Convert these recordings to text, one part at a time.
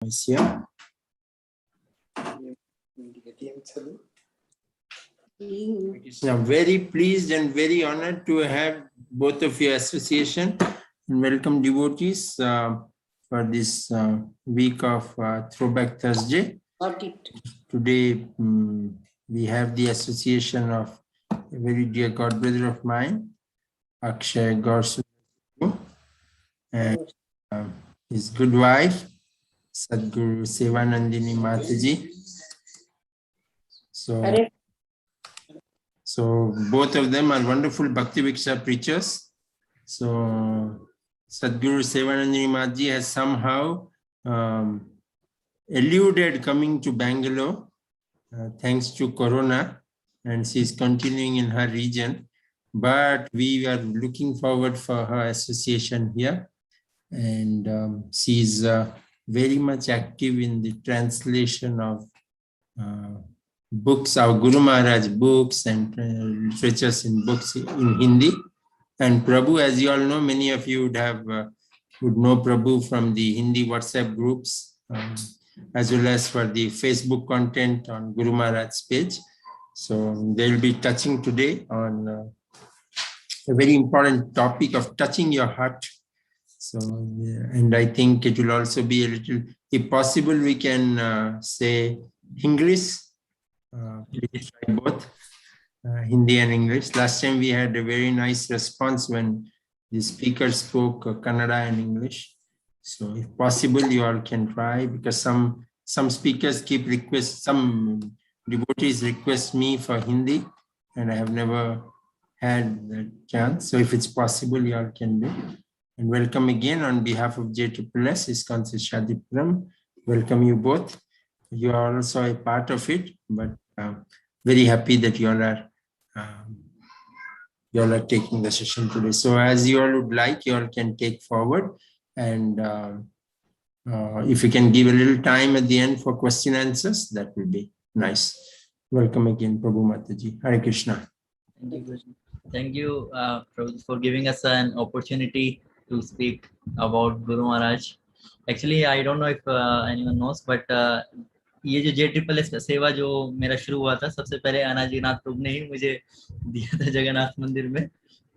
is here. I'm very pleased and very honored to have both of your association and welcome devotees for this week of Throwback Thursday. Today we have the association of a very dear god brother of mine, Akshay Gaur, and his good wife, Sadhguru Sevanandini Mataji. So both of them are wonderful Bhakti Viksha preachers. So Sadhguru Sevanandini Mataji has somehow eluded coming to Bangalore thanks to Corona, and she is continuing in her region. But we are looking forward for her association here, and she is very much active in the translation of books, our Guru Maharaj books and literatures in books in Hindi. And Prabhu, as you all know, many of you would know Prabhu from the Hindi WhatsApp groups, as well as for the Facebook content on Guru Maharaj's page. So they will be touching today on a very important topic of touching your heart. So, and I think it will also be a little, if possible, we can say English. Please try both Hindi and English. Last time we had a very nice response when the speaker spoke Kannada and English. So if possible, you all can try, because some speakers keep some devotees request me for Hindi, and I have never had the chance. So if it's possible, you all can do. And welcome again on behalf of JSSS, ISKCON Shadipuram. Welcome you both. You are also a part of it, but very happy that you all are taking the session today. So as you all would like, you all can take forward, and if you can give a little time at the end for question answers, that will be nice. Welcome again, Prabhu Mataji. Hare Krishna. Thank you, Prabhu, for giving us an opportunity to speak about Guru Maharaj. Actually, I don't know if anyone knows, but ये जो JSSS का सेवा जो मेरा शुरू हुआ था, सबसे पहले अनाजीनाथ प्रभु ने ही मुझे दिया था जगन्नाथ मंदिर में.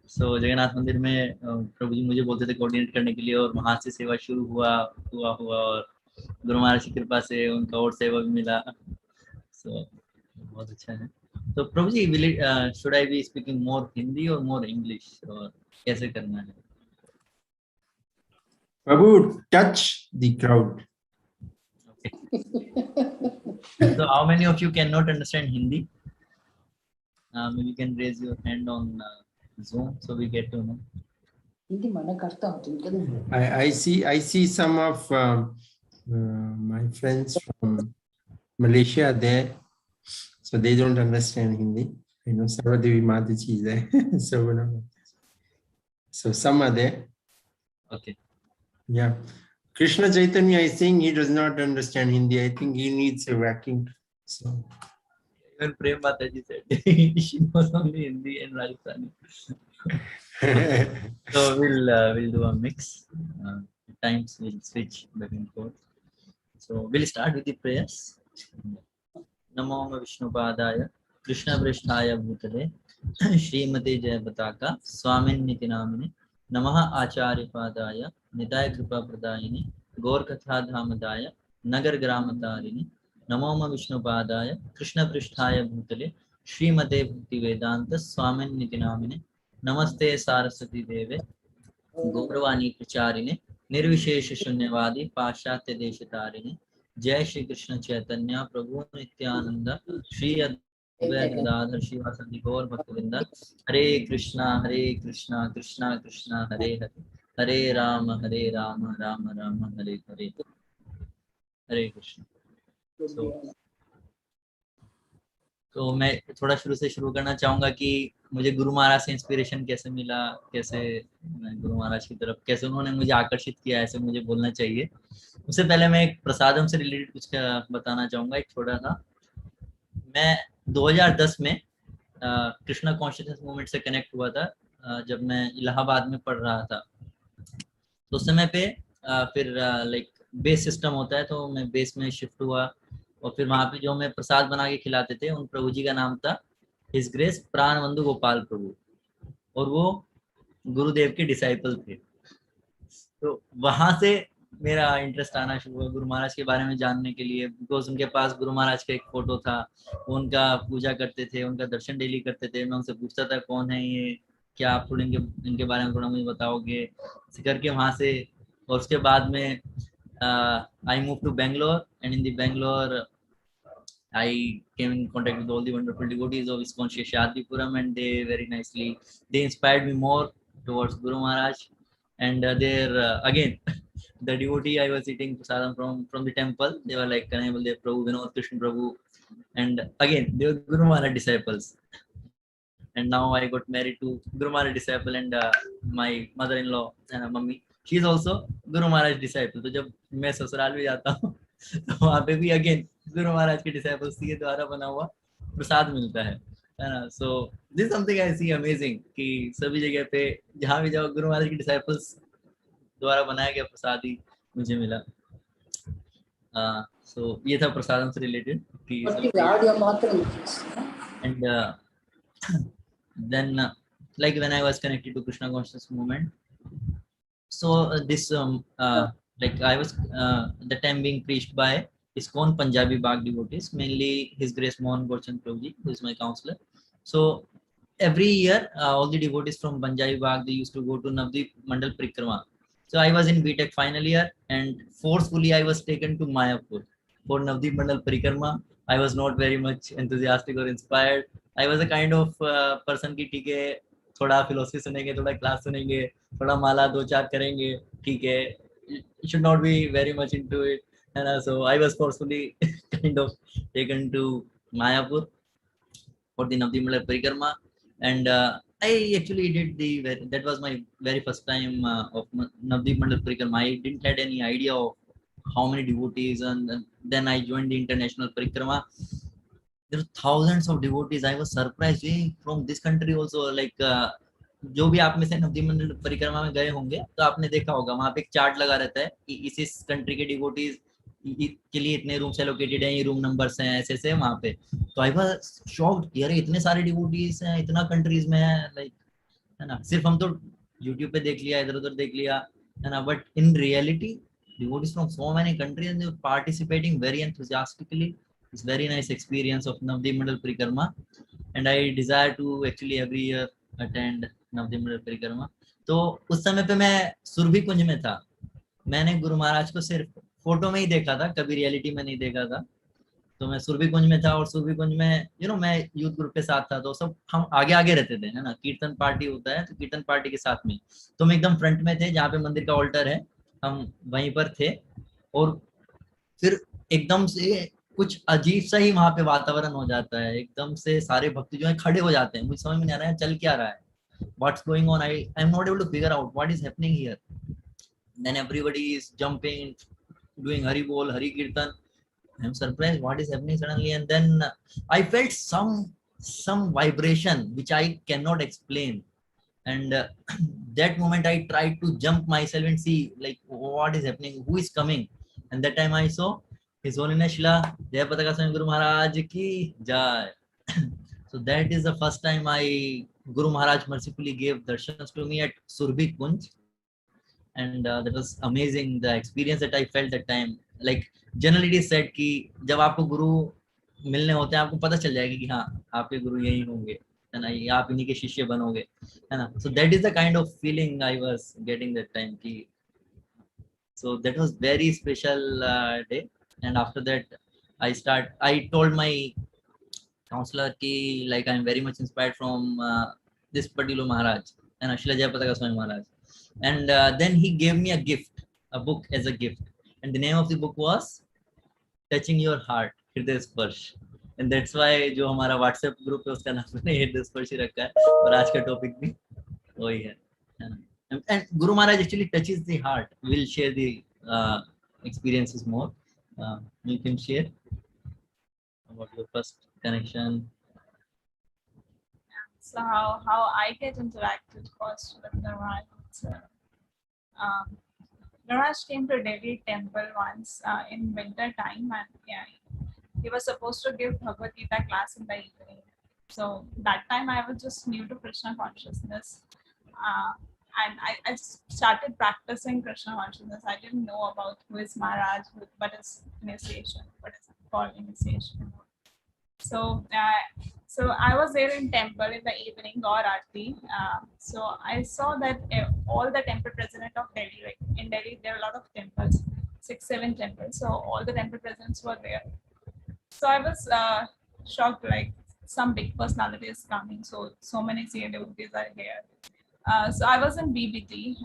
सो जगन्नाथ मंदिर में प्रभु जी मुझे बोलते थे कोऑर्डिनेट करने के लिए, और वहाँ से सेवा शुरू हुआ और गुरु महाराज की कृपा से उनका और सेवा भी मिला. सो बहुत अच्छा है. तो Prabhu ji, should I be speaking more Hindi और मोर इंग्लिश, और कैसे करना है? Prabhu, touch the crowd. So how many of you cannot understand Hindi? Maybe you can raise your hand on Zoom so we get to know. I see some of my friends from Malaysia there, so they don't understand Hindi. You know, Sarvadevi Mataji is there. So some are there. Okay. Yeah. Krishna Chaitanya is saying he does not understand Hindi. I think he needs a whacking. So even Prem Mataji said she knows only Hindi and Rajasthani. So we'll do a mix. Times we'll switch back and forth. So we'll start with the prayers. Namo Vishnupadaya Krishna Prishthaya Bhutale Srimate Jayapataka Swamin Niti Namine Namaha Acharya Padaya Nitaya Kripa Pradayini Gaur Katha Dhamadaya Nagar Gramatarini Namo Vishnupadaya Krishna Prishthaya Bhutale Srimate Bhakti Vedanta Swamin Niti Namine Namaste Saraswati Deve Gauravani Pracharine Nirvishesha Shunyavadi Pashatya Deshatarine Jai Shri Krishna Chaitanya Prabhu Nityananda Shri Advaita Gadadhar Shivasati Gaur Bhaktivinoda Hare Krishna Krishna Krishna Hare Hare Hare Rama Rama Rama Hare Hare. Hare Krishna. तो मैं थोड़ा शुरू से शुरू करना चाहूँगा कि मुझे गुरु महाराज से इंस्पिरेशन कैसे मिला, कैसे मैं गुरु महाराज की तरफ, कैसे उन्होंने मुझे आकर्षित किया, ऐसे मुझे बोलना चाहिए. उससे पहले मैं एक प्रसादम से रिलेटेड कुछ बताना चाहूँगा, एक छोटा सा. मैं 2010 में कृष्णा कॉन्शियसनेस मूवमेंट से कनेक्ट हुआ था, जब मैं इलाहाबाद में पढ़ रहा था. तो उस समय पे फिर लाइक बेस सिस्टम होता है, तो मैं बेस में शिफ्ट हुआ और फिर वहाँ पे जो हमें प्रसाद बना के खिलाते थे उन प्रभु जी का नाम था हिज ग्रेस प्राणवंदु गोपाल प्रभु, और वो गुरुदेव के डिसाइपल थे। तो वहां से मेरा इंटरेस्ट आना शुरू हुआ गुरु महाराज के बारे में जानने के लिए, बिकॉज उनके पास गुरु महाराज का एक फोटो था, वो उनका पूजा करते थे, उनका दर्शन डेली करते थे। मैं उनसे पूछता था कौन है ये, क्या आप थोड़े इनके बारे में थोड़ा मुझे बताओगे, ऐसे करके वहां से। और उसके बाद में I move to Bangalore, and in the Bangalore I came in contact with all the wonderful devotees of ISKCON Shri Shadipuram, and they very nicely, they inspired me more towards Guru Maharaj. And there again, the devotee I was eating prasadam from the temple, they were like Kanai Baldev Prabhu, Vinod Krishna Prabhu, and again they were Guru Maharaj disciples. And now I got married to Guru Maharaj disciple, and my mother-in-law, mummy, she is also Guru Maharaj disciple. तो जब मैं ससुराल भी जाता हूँ तो वहाँ पे भी अगेन गुरु महाराज के डिसाइपल्स के द्वारा बना हुआ प्रसाद मिलता है ना। So this something I see amazing कि सभी जगह पे जहाँ भी जाओ गुरु महाराज के डिसाइपल्स द्वारा बनाया गया प्रसाद ही मुझे मिला। सो ये था प्रसादम से रिलेटेड कि and then like when I was connected to Krishna consciousness movement, so this like I was the time being preached by ISKCON Punjabi Bagh devotees, mainly His Grace Mohan Gurchand Prabhu ji, who is my counselor. So every year all the devotees from Punjabi Bagh, they used to go to Navdeep Mandal Parikrama. So I was in BTech final year, and forcefully I was taken to Mayapur for Navdeep Mandal Parikrama. I was not very much enthusiastic or inspired. I was a kind of person की ठीक है, थोड़ा philosophy सुनेंगे, थोड़ा class सुनेंगे, थोड़ा माला दो चार करेंगे, ठीक है, should not be very much into it, and so I was forcefully kind of taken to Mayapur for the Navdeep Mandal Parikrama, and I actually did that was my very first time of Navdeep Mandal Parikrama. I didn't had any idea of how many devotees, and then I joined the international Parikrama. There were thousands of devotees. I was surprised from this country also, like जो भी आप में से नवदीप मंडल परिक्रमा में गए होंगे तो आपने देखा होगा वहां पे एक चार्ट लगा रहता है कि इस कंट्री के डिवोटीज के लिए इतने रूम्स एलोकेटेड हैं, ये रूम नंबर्स हैं, ऐसे ऐसे वहां पे। तो आई वाज शॉक्ड कि अरे इतने सारे डिवोटीज हैं, इतना कंट्रीज में है, लाइक है ना। सिर्फ हम तो यूट्यूब पे देख लिया, इधर उधर देख लिया, है ना, but in reality devotees from so many countries and they were participating very enthusiastically. It's very nice experience of Navdeep Mandal Parikrama, and I desire to actually every year attend Navdeep Mandal Parikrama. तो उस समय पे मैं सुरभि कुंज में था। मैंने गुरु महाराज को सिर्फ फोटो में ही देखा था, कभी रियलिटी में नहीं देखा था। तो मैं सुरभि कुंज में था, और सुरभि कुंज में मैं यूथ ग्रुप के साथ था, तो सब हम आगे आगे रहते थे, है ना। कीर्तन पार्टी होता है तो कीर्तन पार्टी के साथ में तो हम एकदम फ्रंट में थे, जहाँ पे मंदिर का ऑल्टर है, हम वहीं पर थे। और फिर एकदम से कुछ अजीब सा ही वहां पे वातावरण हो जाता है, एकदम से सारे भक्त जो है खड़े हो जाते हैं। मुझे समझ में नहीं आ रहा है चल क्या रहा है, what's going on, I am not able to figure out what is happening here. Then everybody is jumping, doing Hari बोल, हरि कीर्तन। I'm surprised what is happening suddenly, and then I felt some vibration which I cannot explain, and that moment I tried to jump myself and see like what is happening, who is coming, and that time I saw His Holiness Shila Jayapataka Swami Guru Maharaj ki jai. So that is the first time Guru Maharaj mercifully gave darshans to me at Surbhi Kunj, and that was amazing, the experience that I felt that time. Like generally it is said कि जब आपको गुरु मिलने होते हैं आपको पता चल जाएगा कि हाँ आपके गुरु यही होंगे, है ना, ये आप इन्हीं के शिष्य बनोगे, है ना। So that is the kind of feeling I was getting that time कि, so that was very special day. And after that I told my counselor कि like I am very much inspired from this particular Maharaj, and Srila Jayapataka Swami Maharaj. And then he gave me a book as a gift, and the name of the book was Touching Your Heart, Hriday Sparsh. And that's why जो हमारा WhatsApp group है उसका नाम मैंने हृदय स्पर्श ही रखा है, और आज का टॉपिक भी वही है। And Guru Maharaj actually touches the heart. We'll share the experiences more. You can share about your first connection. So how I get interacted first with the Maharaj. Garaj came to Delhi temple once in winter time, and yeah, he was supposed to give Bhagavad Gita class in the evening. So that time I was just new to Krishna consciousness. Uh, and I just started practicing Krishna consciousness. I didn't know about who is Maharaj, what is initiation, what is called initiation. So I was there in temple in the evening or Aarti. So I saw that all the temple president of Delhi, like in Delhi, there are a lot of temples, 6, 7 temples. So all the temple presidents were there. So I was shocked, like some big personalities coming. So many senior devotees are here. So I was in BBT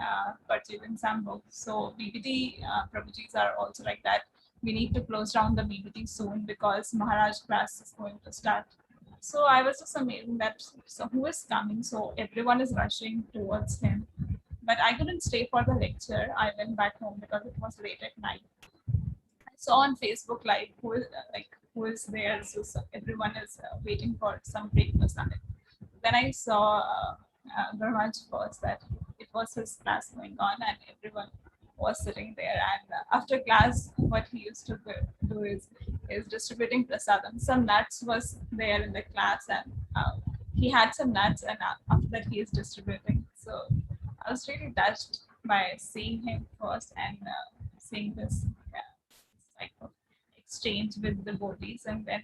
purchasing some books. So BBT Prabhujis are also like that. We need to close down the BBT soon because Maharaj class is going to start. So I was just amazed that so who is coming? So everyone is rushing towards him. But I couldn't stay for the lecture. I went back home because it was late at night. I saw on Facebook Live who is there. So everyone is waiting for some breakfast. Then I saw Gurmaj first that it was his class going on and everyone was sitting there. And after class, what he used to do is distributing prasadam. Some nuts was there in the class, and he had some nuts, and after that he is distributing. So I was really touched by seeing him first and seeing this type of exchange with the devotees, and then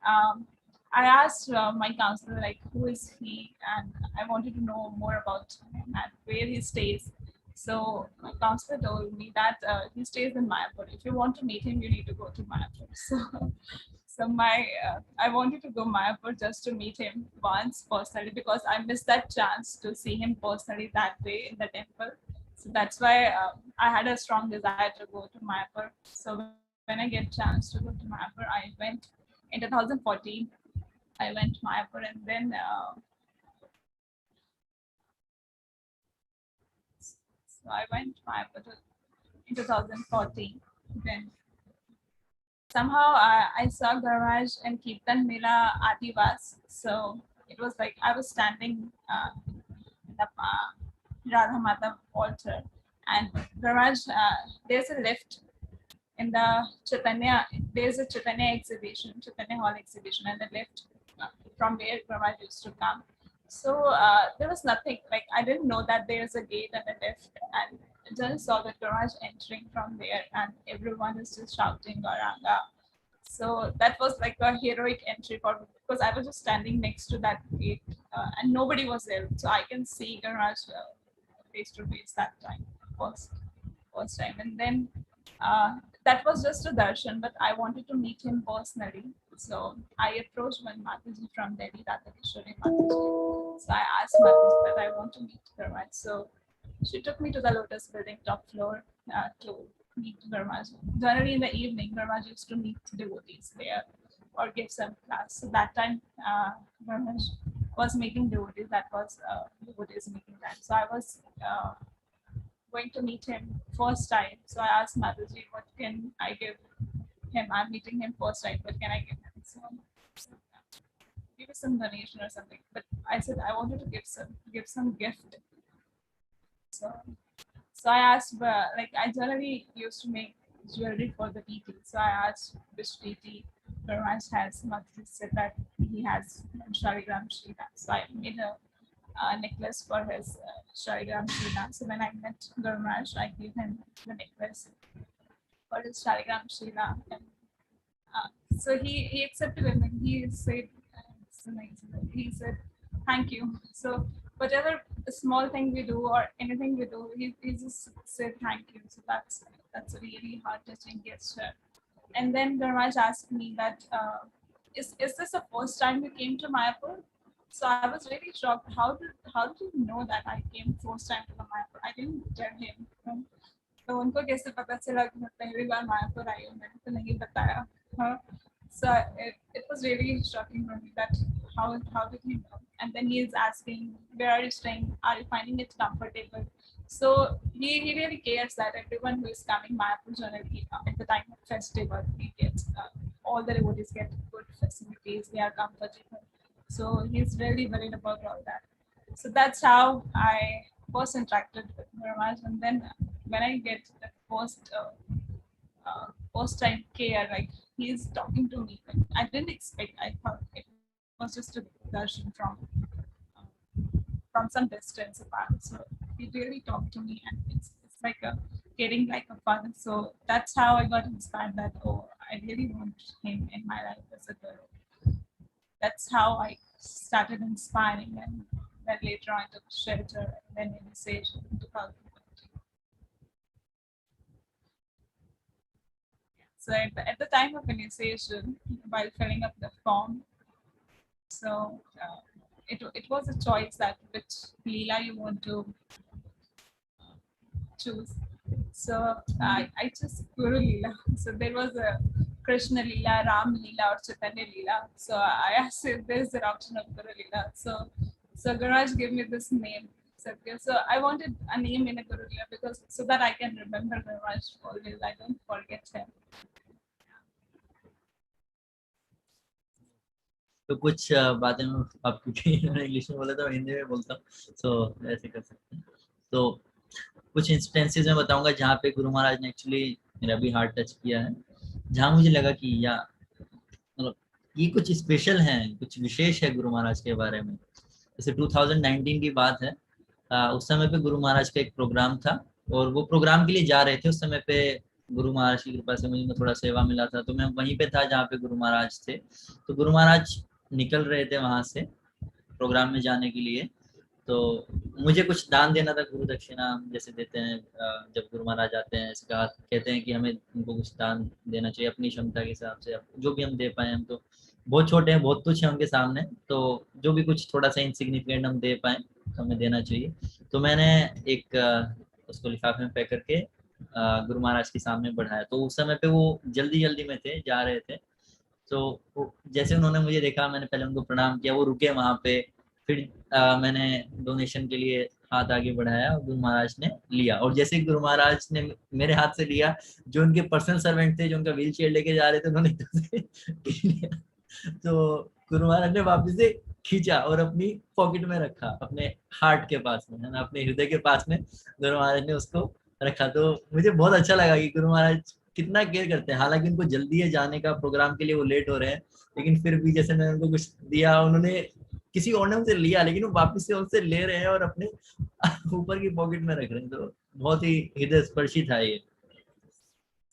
um, I asked my counselor like who is he, and I wanted to know more about him and where he stays. So my counselor told me that he stays in Mayapur. If you want to meet him, you need to go to Mayapur. So I wanted to go Mayapur just to meet him once personally because I missed that chance to see him personally that day in the temple. So that's why I had a strong desire to go to Mayapur. So when I get chance to go to Mayapur, I went in 2014. I went to Mayapur, and then so I went to Mayapur in 2014. Then somehow I saw Garaj and Kirtan Mila Adivas. So it was like I was standing in the Radha Mata altar, and Garaj, there's a lift in the Chaitanya. There's a Chaitanya exhibition, Chaitanya Hall exhibition, and the lift from where Garaj used to come. So there was nothing, like I didn't know that there's a gate and a lift, and I just saw the garage entering from there, and everyone is just shouting Garanga. So that was like a heroic entry for me because I was just standing next to that gate and nobody was there. So I can see Garage face to face that time, first time. And then that was just a darshan, but I wanted to meet him personally. So I approached one Mataji from Delhi, Radharishwari Mataji. So I asked Mataji that I want to meet Garaj. So she took me to the Lotus building top floor to meet Garmaj. Generally in the evening, Garmaj used to meet devotees there or give some class. So that time, Garmaj was meeting devotees. That was devotees meeting time. So I was going to meet him first time. So I asked Mataji, what can I give him? I'm meeting him first time. What can I give him? So give us some donation or something. But I said I wanted to give some gift. So I asked, like I generally used to make jewelry for the DT. So I asked which DT Garmaj has. Mataji said that he has Shaligram Shrina. So I made a necklace for his Shaligram Shrina. So when I met Garmaj, I gave him the necklace for his Shaligram Shrina. And so he accepted it and he said, he said, thank you. So whatever small thing we do or anything we do, he just said thank you. So that's a really heart touching gesture. And then Garmaj asked me that is this the first time you came to Mayapur? So I was really shocked. How did you know that I came first time to the Mayapur? I didn't tell him. तो उनको कैसे पता चला कि मैं पहली बार मायापुर आई हूँ मैंने तो नहीं बताया हाँ so it was really shocking for me that how did he know and then he is asking where are you staying, are you finding it comfortable, so he really cares that everyone who is coming Mayapur generally at the time of festival he gets all the devotees get good facilities, they are comfortable, so he's really worried about all that. So that's how I first interacted with Garmaj, and then when I get the first time care, like he's talking to me. Like, I didn't expect. I thought it was just a darshan from some distance apart. So he really talked to me, and it's like a getting like a father. So that's how I got inspired. That oh, I really want him in my life as a girl. That's how I started inspiring, and then later on took shelter, and then initiation in 2020. So at the time of initiation, while filling up the form, so it was a choice that which Leela you want to choose. So I chose Guru Leela. So there was a Krishna Leela, Ram Leela, or Chaitanya Leela. So I asked if there's an option of Guru Leela. So Garaj gave me this name. Satya. So I wanted a name in a Guru Leela because so that I can remember Garaj always. I don't forget him. तो कुछ बातें मैं आप क्योंकि इन्होंने English में बोला था मैं हिंदी में बोलता हूँ, तो ऐसे कर सकते हैं। तो कुछ इंस्टेंसेस में बताऊंगा जहाँ पे गुरु महाराज ने एक्चुअली मेरा भी हार्ट टच किया है, जहाँ मुझे लगा कि या मतलब ये कुछ स्पेशल है, कुछ विशेष है गुरु महाराज के बारे में। जैसे 2019 की बात है, उस समय पे गुरु महाराज का एक प्रोग्राम था और वो प्रोग्राम के लिए जा रहे थे। उस समय पे गुरु महाराज की कृपा से मुझे थोड़ा सेवा मिला था, तो मैं वहीं पे था जहाँ पे गुरु महाराज थे। तो गुरु महाराज निकल रहे थे वहां से प्रोग्राम में जाने के लिए, तो मुझे कुछ दान देना था, गुरु दक्षिणा जैसे देते हैं जब गुरु महाराज आते हैं, ऐसे कहा कहते हैं कि हमें उनको कुछ दान देना चाहिए अपनी क्षमता के हिसाब से, जो भी हम दे पाए। हम तो बहुत छोटे हैं, बहुत तुच्छ है उनके सामने, तो जो भी कुछ थोड़ा सा इनसिग्निफिकेंट हम दे पाए तो हमें देना चाहिए। तो मैंने एक उसको लिफाफे में पैक करके गुरु महाराज के सामने बढ़ाया। तो उस समय पे वो जल्दी जल्दी में थे, जा रहे थे, तो जैसे उन्होंने मुझे देखा, मैंने पहले उनको प्रणाम किया, वो रुके वहां पे, फिर मैंने डोनेशन के लिए हाथ आगे बढ़ाया और गुरु महाराज ने लिया। और जैसे गुरु महाराज ने मेरे हाथ से लिया, जो उनके पर्सनल सर्वेंट थे जो उनका व्हील चेयर लेके जा रहे थे, उन्होंने लिया। तो गुरु महाराज ने वापस से खींचा और अपनी पॉकेट में रखा, अपने हार्ट के पास में, है ना, अपने हृदय के पास में गुरु महाराज ने उसको रखा। तो मुझे बहुत अच्छा लगा कि गुरु महाराज कितना केयर करते हैं। हालांकि उनको जल्दी है जाने का, प्रोग्राम के लिए वो लेट हो रहे हैं, लेकिन फिर भी जैसे मैंने उनको कुछ दिया, उन्होंने किसी और ने उनसे लिया, लेकिन वो वापस से उनसे ले रहे हैं और अपने ऊपर की पॉकेट में रख रहे हैं। तो बहुत ही हृदय स्पर्शी था ये।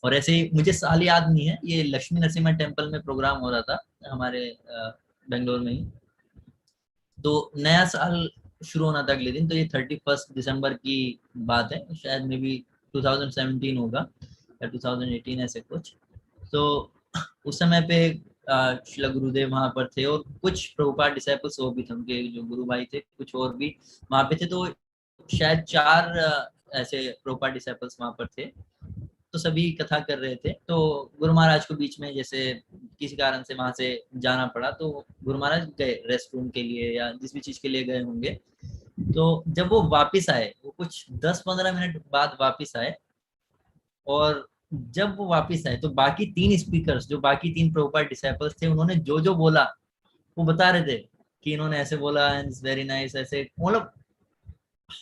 और ऐसे ही मुझे साल याद नहीं है, ये लक्ष्मी नरसिम्हा टेम्पल में प्रोग्राम हो रहा था हमारे बेंगलोर में ही। तो नया साल शुरू होना था अगले दिन, तो ये 31 दिसंबर की बात है, शायद मे बी 2017 होगा या 2018 ऐसे कुछ। तो उस समय पे श्रील गुरुदेव वहां पर थे और कुछ प्रभुपाद डिसाइपल्स और भी थे, उनके जो गुरु भाई थे कुछ और भी वहां पे थे। तो शायद 4 ऐसे प्रभुपाद डिसाइपल्स वहां पर थे, तो सभी कथा कर रहे थे। तो गुरु महाराज को बीच में जैसे किसी कारण से वहां से जाना पड़ा, तो गुरु महाराज गए रेस्ट रूम के लिए या जिस भी चीज के लिए गए होंगे। तो जब वो वापस आए, वो कुछ 10-15 मिनट बाद वापस आए, और जब वो वापस आए तो बाकी 3 स्पीकर्स, जो बाकी 3 प्रभुपाद डिसाइपल्स थे, उन्होंने जो जो बोला वो बता रहे थे कि इन्होंने ऐसे बोला एंड वेरी नाइस, ऐसे। मतलब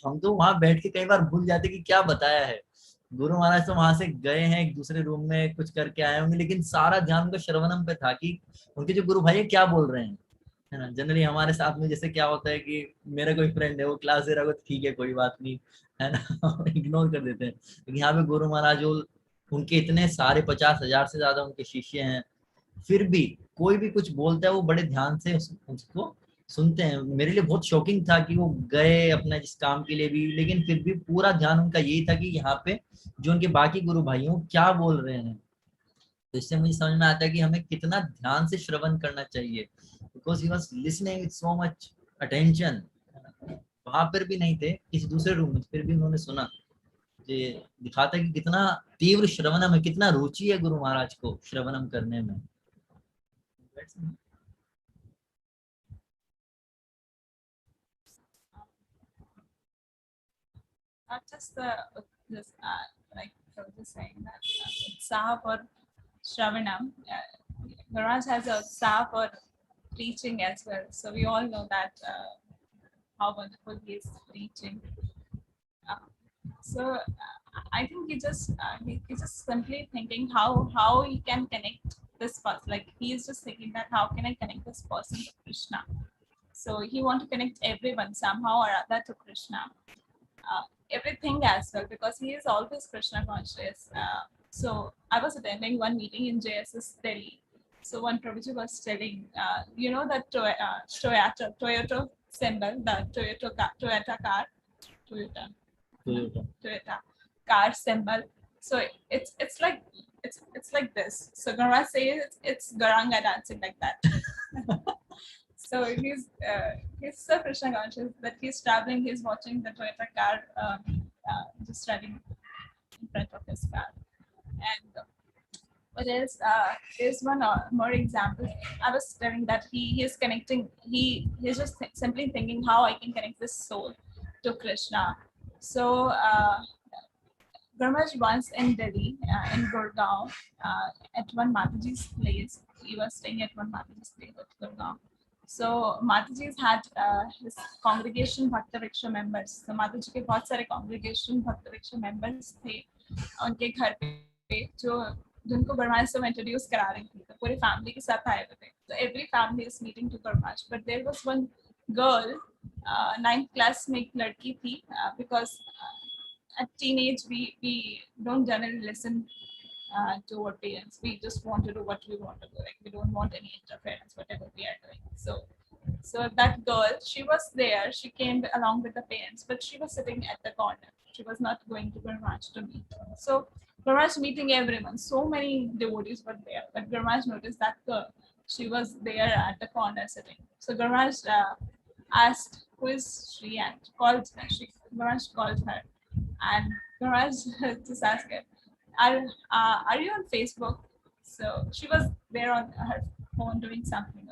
हम तो वहां बैठ के कई बार भूल जाते कि क्या बताया है। गुरु महाराज तो वहां से गए हैं, एक दूसरे रूम में कुछ करके आए होंगे, लेकिन सारा ध्यान उनका श्रवणम पे था कि उनके जो गुरु भाई है क्या बोल रहे हैं, है ना। जनरली हमारे साथ में जैसे क्या होता है कि मेरा कोई फ्रेंड है, वो क्लास दे रहा है, ठीक है कोई बात नहीं, है ना, इग्नोर कर देते हैं। लेकिन यहाँ पे गुरु महाराज, उनके इतने सारे 50,000 से ज्यादा उनके शिष्य हैं, फिर भी कोई भी कुछ बोलता है वो बड़े ध्यान से उसको सुनते हैं। मेरे लिए बहुत शॉकिंग था कि वो गए अपना जिस काम के लिए भी, लेकिन फिर भी पूरा ध्यान उनका यही था कि यहाँ पे जो उनके बाकी गुरु भाई हैं वो क्या बोल रहे हैं। तो इससे मुझे समझ में आता है कि हमें कितना ध्यान से श्रवण करना चाहिए, because he was listening with so much attention. वहां पर भी नहीं थे, किसी दूसरे रूम में, फिर भी उन्होंने सुना। ये दिखाता है कि कितना तीव्र श्रवणम है, कितना रुचि है गुरु महाराज को श्रवणम करने में। Not just this like I was just saying that Utsaha for Shravanam. Garaj has a Utsaha for preaching as well. So we all know that how wonderful he is preaching. So I think he's just simply thinking how he can connect this person. Like he is just thinking that how can I connect this person to Krishna? So he want to connect everyone somehow or other to Krishna. Everything as well, because he is always Krishna conscious. So I was attending one meeting in JSS Delhi. So one Prabhuji was telling, that Toyota symbol, the Toyota car, Toyota Toyota. Toyota car symbol. So it's like this. So Gauranga says it's Gauranga dancing like that. So he's so Krishna conscious that he's traveling, he's watching the Toyota car just running in front of his car. And but there's one more example. I was telling that he is connecting. He's just simply thinking how I can connect this soul to Krishna. So Gurmaj once in Delhi, in Gurgaon, at one Mataji's place. He was staying at one Mataji's place at Gurgaon. So Mataji's had his congregation Bhakta Vriksha members. So Mataji के बहुत सारे congregation Bhakta Vriksha members थे उनके घर पे जो जिनको Gurmaj से introduce करा रही थी. तो पूरी family के साथ आए हुए थे. So every family is meeting to Gurmaj. But there was one girl, 9th class में एक लड़की थी, because at teenage we don't generally listen to our parents. We just want to do what we want to do. Like we don't want any interference, whatever we are doing. So that girl, she was there. She came along with the parents, but she was sitting at the corner. She was not going to Gurmaj to meet. So Gurmaj meeting everyone. So many devotees were there, but Gurmaj noticed that girl. She was there at the corner sitting. So Gurmaj asked, "Who is she?" and called her. Gurmaj called her, and Gurmaj just asked her, are you on Facebook? So she was there on her phone doing something.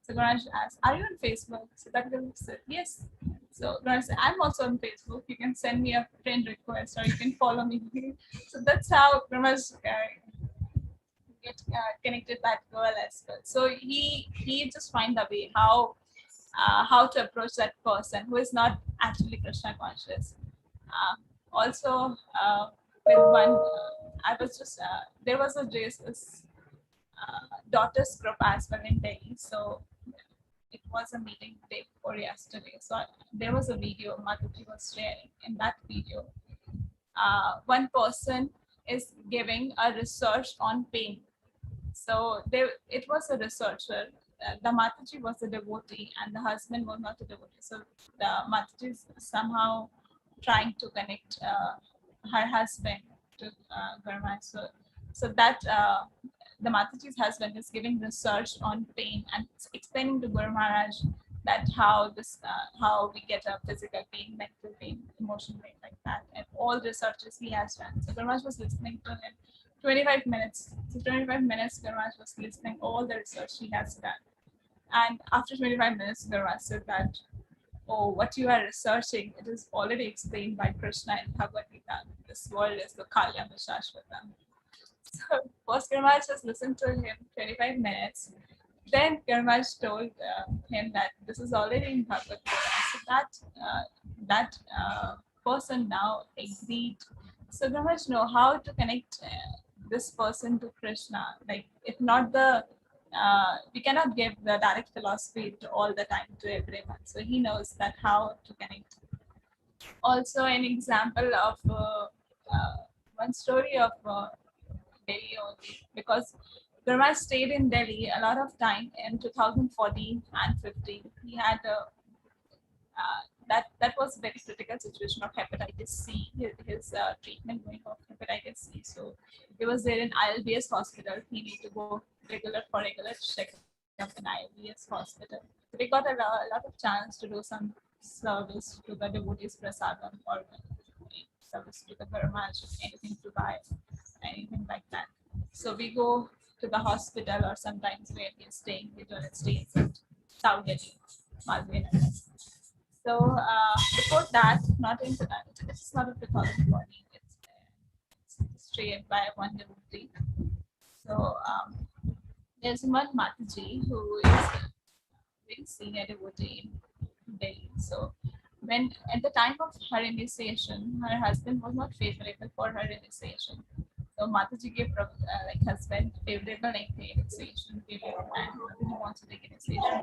So Ganesh asked, are you on Facebook? So that girl said, yes. So Ganesh said, I'm also on Facebook. You can send me a friend request or you can follow me. So that's how Ganesh get connected that girl as well. So he just find a way how to approach that person who is not actually Krishna conscious. Also, with one, I was just there was a Jesus daughters group as well in Delhi. So it was a meeting day before yesterday. So there was a video Mataji was sharing. In that video, one person is giving a research on pain. So it was a researcher. The Mataji was a devotee and the husband was not a devotee. So the Mataji is somehow trying to connect her husband to Gurmaj. So that the Mataji's husband is giving research on pain and explaining to Guru Maharaj that how we get a physical pain, mental pain, emotional pain, like that, and all researches he has done. So Guru Maharaj was listening to him 25 minutes. So 25 minutes, Guru Maharaj was listening all the research he has done. And after 25 minutes, Guru Maharaj said that, oh, what you are researching, it is already explained by Krishna in Bhagavad Gita. This world is the Kalyam Shashvatam. So first Gurmaj just listened to him 25 minutes. Then Gurmaj told him that this is already in Bhagavad Gita. So that person now agreed. So Gurmaj know how to connect this person to Krishna. Like if not we cannot give the direct philosophy to all the time to everyone. So he knows that how to connect. Also an example of one story of Delhi only, because Gurmaj stayed in Delhi a lot of time in 2014 and 15. He had that was a very critical situation of hepatitis C, his treatment going of hepatitis C. So he was there in ILBS hospital. He needed to go regular checkup in ILBS hospital. So we got a lot of chance to do some service to the devotees prasadam or service to the Gurmaj, anything to buy, anything like that. So we go to the hospital or sometimes where we are staying, we don't stay in South Delhi, Malvi Nagar. So before that, it's not a 2014, it's straight by one devotee. So there's one Mataji who is a very senior devotee in Delhi. So when at the time of her initiation, her husband was not favorable for her initiation. So Mataji gave like husband favorable initiation period, and Mataji wants to take initiation.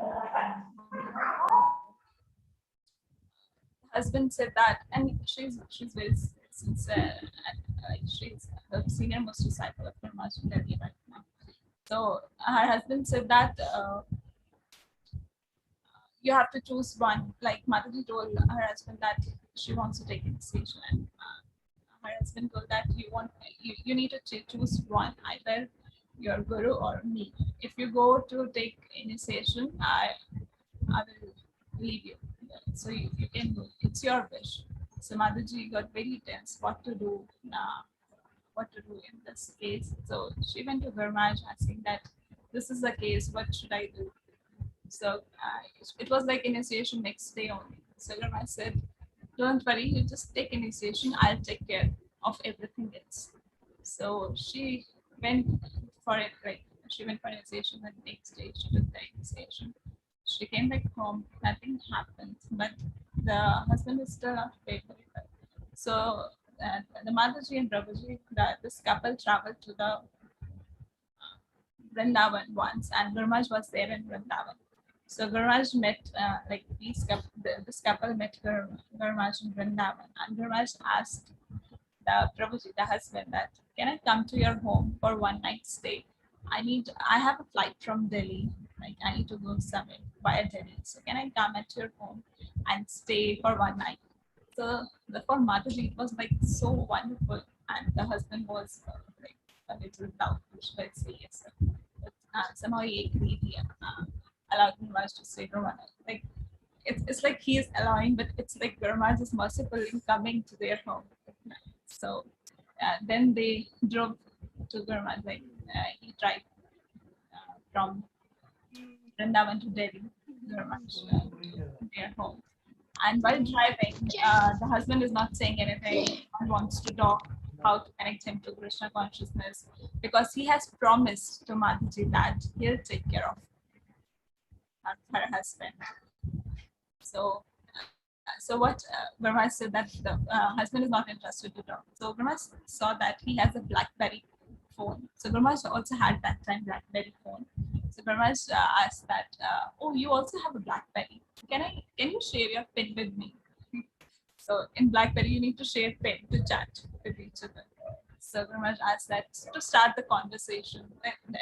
Husband said that, and she's very sincere, and she's the senior most disciple of Brahmaji Delhi right now. So her husband said that you have to choose one. Like Mataji told her husband that she wants to take initiation, and her husband told that you need to choose one, either your guru or me. If you go to take initiation, I will leave you. So you can go. It's your wish. So Mataji got very tense. What to do? What to do in this case? So she went to Gurmaj asking that this is the case. What should I do? So it was like initiation next day only. So Gurmaj said, "Don't worry. You just take initiation. I'll take care of everything else." So she went for it. Like she went for initiation. The next day she took the initiation. She came back home, nothing happened, but the husband is still not favorable. So the Mataji and Prabhuji, this couple traveled to the Vrindavan once, and Gurmaj was there in Vrindavan. So Gurmaj met, like this couple met Gurmaj in Vrindavan, and Gurmaj asked the Prabhuji, the husband, that can I come to your home for one night stay? I have a flight from Delhi. Like I need to go somewhere via Delhi. So can I come at your home and stay for one night? So for Mataji, it was like so wonderful, and the husband was like a little doubtful, should I say yes? But somehow he agreed. He allowed Gurmaj to stay for one night. Like it's like he is allowing, but it's like Gurmaj is merciful in coming to their home. So then they drove to Gurmaj. Like he tried from Vrindavan to Delhi, Gurmaj, their home. And while driving, the husband is not saying anything. He wants to talk how to connect him to Krishna consciousness, because he has promised to Mataji that he'll take care of her husband. So what Gurmaj said that the husband is not interested to talk. So Gurmaj saw that he has a BlackBerry phone. So Gurmaj also had that time BlackBerry phone. So Gurmaj asked that, oh, you also have a BlackBerry. Can you share your PIN with me? So in BlackBerry, you need to share PIN to chat with each other. So Gurmaj asked that to start the conversation,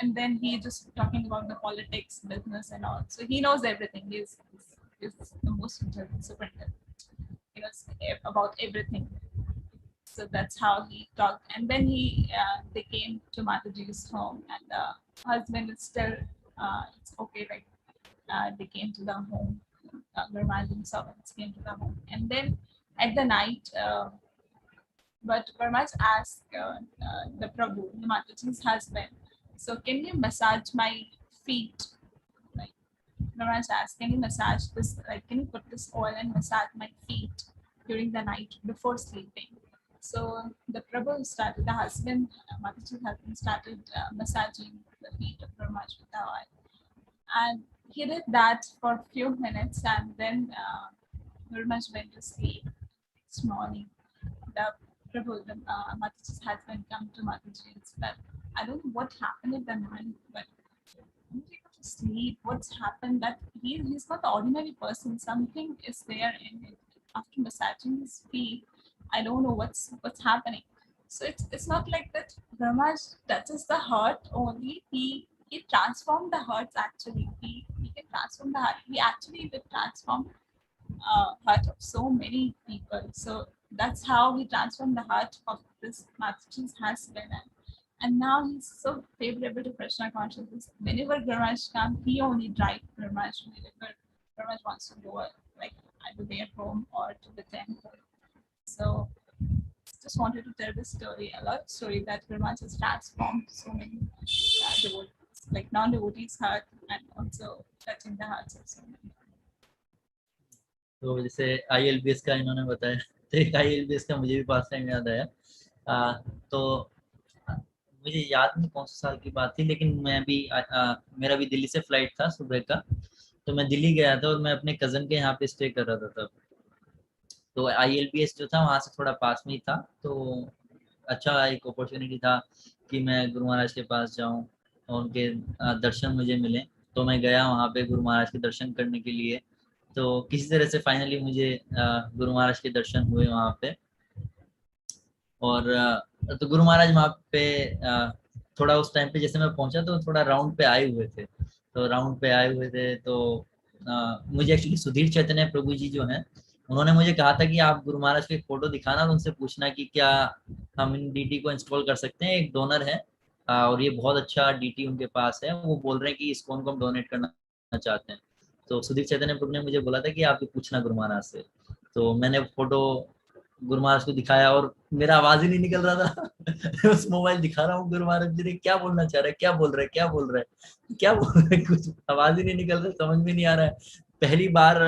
and then he just talking about the politics, business, and all. So he knows everything. He's the most intelligent superintendent. He knows about everything. So that's how he talked. And then they came to Mataji's home, and the husband is still, it's okay, like they came to the home. Gurmaj and servants came to the home. And then at the night, but Gurmaj asked the Prabhu, the Mataji's husband, so can you massage my feet? Like Gurmaj asked, can you massage this, like can you put this oil and massage my feet during the night before sleeping? So the Prabhu started, the husband, Mataji's husband started massaging the feet of Gurmaj with the oil. And he did that for a few minutes, and then Gurmaj went to sleep. Next morning, the Prabhu, the Mataji's husband, come to Mataji and said, I don't know what happened at the night, but I'm able to sleep. What's happened? That he's not the ordinary person. Something is there in it. After massaging his feet, I don't know what's happening. So it's not like that Gurmaj touches the heart only. He transformed the hearts actually. He can transform the heart. He actually will transform heart of so many people. So that's how he transformed the heart of this Mataji's husband. And now he's so favorable to Krishna consciousness. Whenever Gurmaj comes, he only drives Gurmaj. Whenever Gurmaj wants to go, like either their home or to the temple. So just wanted to tell this story, a lot of story that Gurmaj has transformed so many devotees, like non-devotees' heart, and also touching the hearts of so many. तो जैसे IELTS का इन्होंने बताया, तो एक IELTS का मुझे भी पास टाइम याद आया। तो मुझे याद नहीं कौन सा साल की बात थी, लेकिन मैं भी मेरा भी दिल्ली से फ्लाइट था सुबह का, तो मैं दिल्ली गया था और मैं अपने कजन के यहाँ पे स्टे कर रहा था तब। तो ILBS जो था वहाँ से थोड़ा पास में ही था, तो अच्छा एक अपॉर्चुनिटी था कि मैं गुरु महाराज के पास जाऊं और उनके दर्शन मुझे मिले। तो मैं गया वहाँ पे गुरु महाराज के दर्शन करने के लिए। तो किसी तरह से फाइनली मुझे गुरु महाराज के दर्शन हुए वहाँ पे। और तो गुरु महाराज वहाँ पे थोड़ा उस टाइम पे जैसे मैं पहुंचा तो थोड़ा राउंड पे आए हुए थे। तो राउंड पे आए हुए थे तो मुझे एक्चुअली सुधीर चैतन्य प्रभु जी जो हैं, उन्होंने मुझे कहा था कि आप गुरु महाराज को एक फोटो दिखाना और उनसे पूछना कि क्या हम इन डीटी को इंस्टॉल कर सकते हैं। एक डोनर है और ये बहुत अच्छा डीटी उनके पास है, वो बोल रहे हैं कि इसको उनको हम डोनेट करना चाहते हैं। तो सुधीर चैतन्य प्रभु ने मुझे बोला था कि आप ये पूछना गुरु महाराज से। तो मैंने फोटो गुरु महाराज को दिखाया और मेरा आवाज ही नहीं निकल रहा था। उस मोबाइल दिखा रहा हूँ, गुरु महाराज जी ने क्या बोलना चाह रहे हैं, क्या बोल रहे हैं, क्या बोल रहे हैं, क्या बोल रहे हैं, कुछ आवाज ही नहीं निकल रहा, समझ में नहीं आ रहा है। पहली बार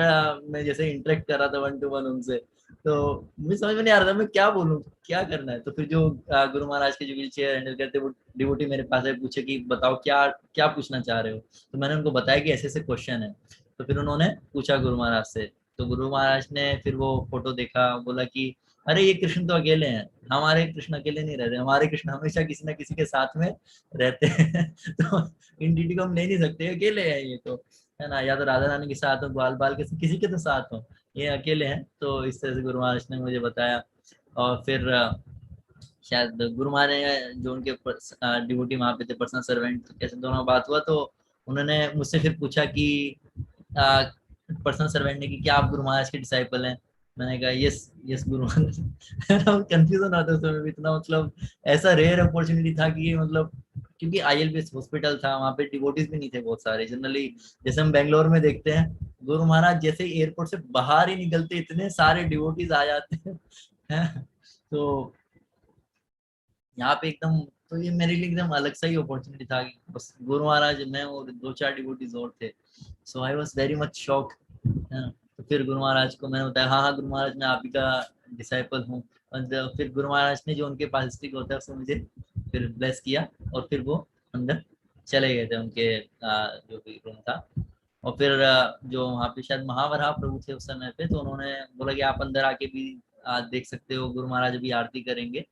मैं जैसे इंटरेक्ट कर रहा था 1-to-1 उनसे, तो मुझे समझ में नहीं आ रहा था मैं क्या बोलूं, क्या करना है। तो फिर जो गुरु महाराज के जो व्हील चेयर हैंडल करते वो डिवोटी मेरे पास आए, पूछे कि बताओ क्या क्या पूछना चाह रहे हो। तो मैंने उनको बताया कि ऐसे ऐसे क्वेश्चन है। तो फिर उन्होंने पूछा गुरु महाराज से। तो गुरु महाराज ने फिर वो फोटो देखा, बोला कि अरे ये कृष्ण तो अकेले हैं, हमारे कृष्ण अकेले नहीं रहते, हमारे कृष्ण हमेशा किसी ना किसी के साथ में रहते हैं। तो इन डीटी को हम ले नहीं सकते, अकेले हैं ये तो, है ना, या तो राधा रानी के साथ हो, ग्वाल बाल के किसी के तो साथ हो, ये अकेले हैं। तो इस तरह से गुरु महाराज ने मुझे बताया। और फिर शायद गुरु महाराज जो उनके डिवोटी वहां पे थे, पर्सनल सर्वेंट, कैसे दोनों बात हुआ। तो उन्होंने मुझसे फिर पूछा कि पर्सनल सर्वेंट ने कि क्या आप गुरु महाराज के डिसाइपल हैं। मैंने कहा yes yes Guru Maharaj. Confusion आता समय भी इतना, मतलब ऐसा रेयर अपॉर्चुनिटी था कि मतलब क्योंकि ILBS हॉस्पिटल था, वहाँ पे डिवोटीज भी नहीं थे बहुत सारे। जनरली जैसे हम बेंगलोर में देखते हैं, गुरु महाराज जैसे ही एयरपोर्ट से बाहर ही निकलते इतने सारे डिवोटीज आ जाते हैं। तो यहाँ पे एकदम, तो ये मेरे लिए एकदम अलग सा ही अपॉर्चुनिटी था कि बस गुरु महाराज, मैं और 2-4 डिवोटीज और थे। So I was very much shock. तो फिर गुरु महाराज को मैंने बताया, हाँ हाँ गुरु महाराज मैं आप ही का डिसाइपल हूँ। और फिर गुरु महाराज ने जो उनके पास स्टिक होता है उससे मुझे फिर ब्लेस किया और फिर वो अंदर चले गए थे उनके जो भी रूम था। और फिर जो वहाँ पे शायद महावराह प्रभु थे उस समय पे, तो उन्होंने बोला कि आप अंदर आके भी देख सकते हो, गुरु महाराज अभी आरती करेंगे।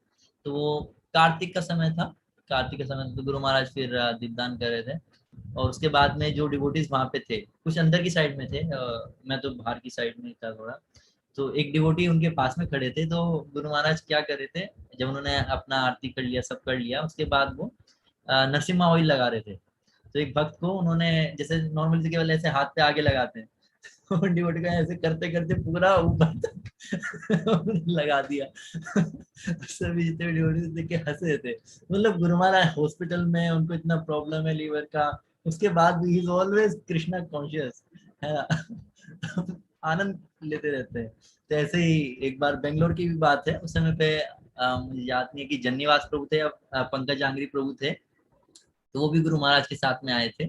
तो वो कार्तिक का समय था, कार्तिक के समय तो गुरु महाराज फिर दीपदान कर रहे थे। और उसके बाद में जो डिवोटीज वहां पे थे, कुछ अंदर की साइड में थे, मैं तो बाहर की साइड में था थोड़ा। तो एक डिवोटी उनके पास में खड़े थे। तो गुरु महाराज क्या कर रहे थे, जब उन्होंने अपना आरती कर लिया, सब कर लिया, उसके बाद वो नरसिम्हा ऑयल लगा रहे थे। तो एक भक्त को उन्होंने, जैसे नॉर्मली केवल ऐसे हाथ पे आगे लगाते हैं, डिवोटी का ऐसे करते करते पूरा ऊपर तक लगा दिया। सभी जितने डिवोटी देख के हंस रहे थे। मतलब गुरु महाराज हॉस्पिटल में, उनको इतना प्रॉब्लम है लीवर का, उसके बाद भी he is always Krishna conscious, है ना। आनंद लेते रहते हैं। तो ऐसे ही एक बार बेंगलोर की भी बात है, उस समय पे मुझे याद नहीं है कि जन्नीवास प्रभु थे या पंकज आंग्री प्रभु थे, तो वो भी गुरु महाराज के साथ में आए थे।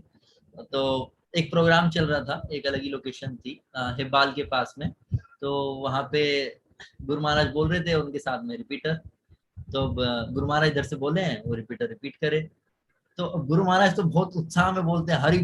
तो एक प्रोग्राम चल रहा था, एक अलग ही लोकेशन थी हिब्बाल के पास में। तो वहाँ पे गुरु महाराज बोल रहे थे, उनके साथ में रिपीटर। तो गुरु महाराज इधर से बोले हैं, वो रिपीटर रिपीट करे। तो गुरु महाराज तो बहुत उत्साह में बोलते हैं, हरि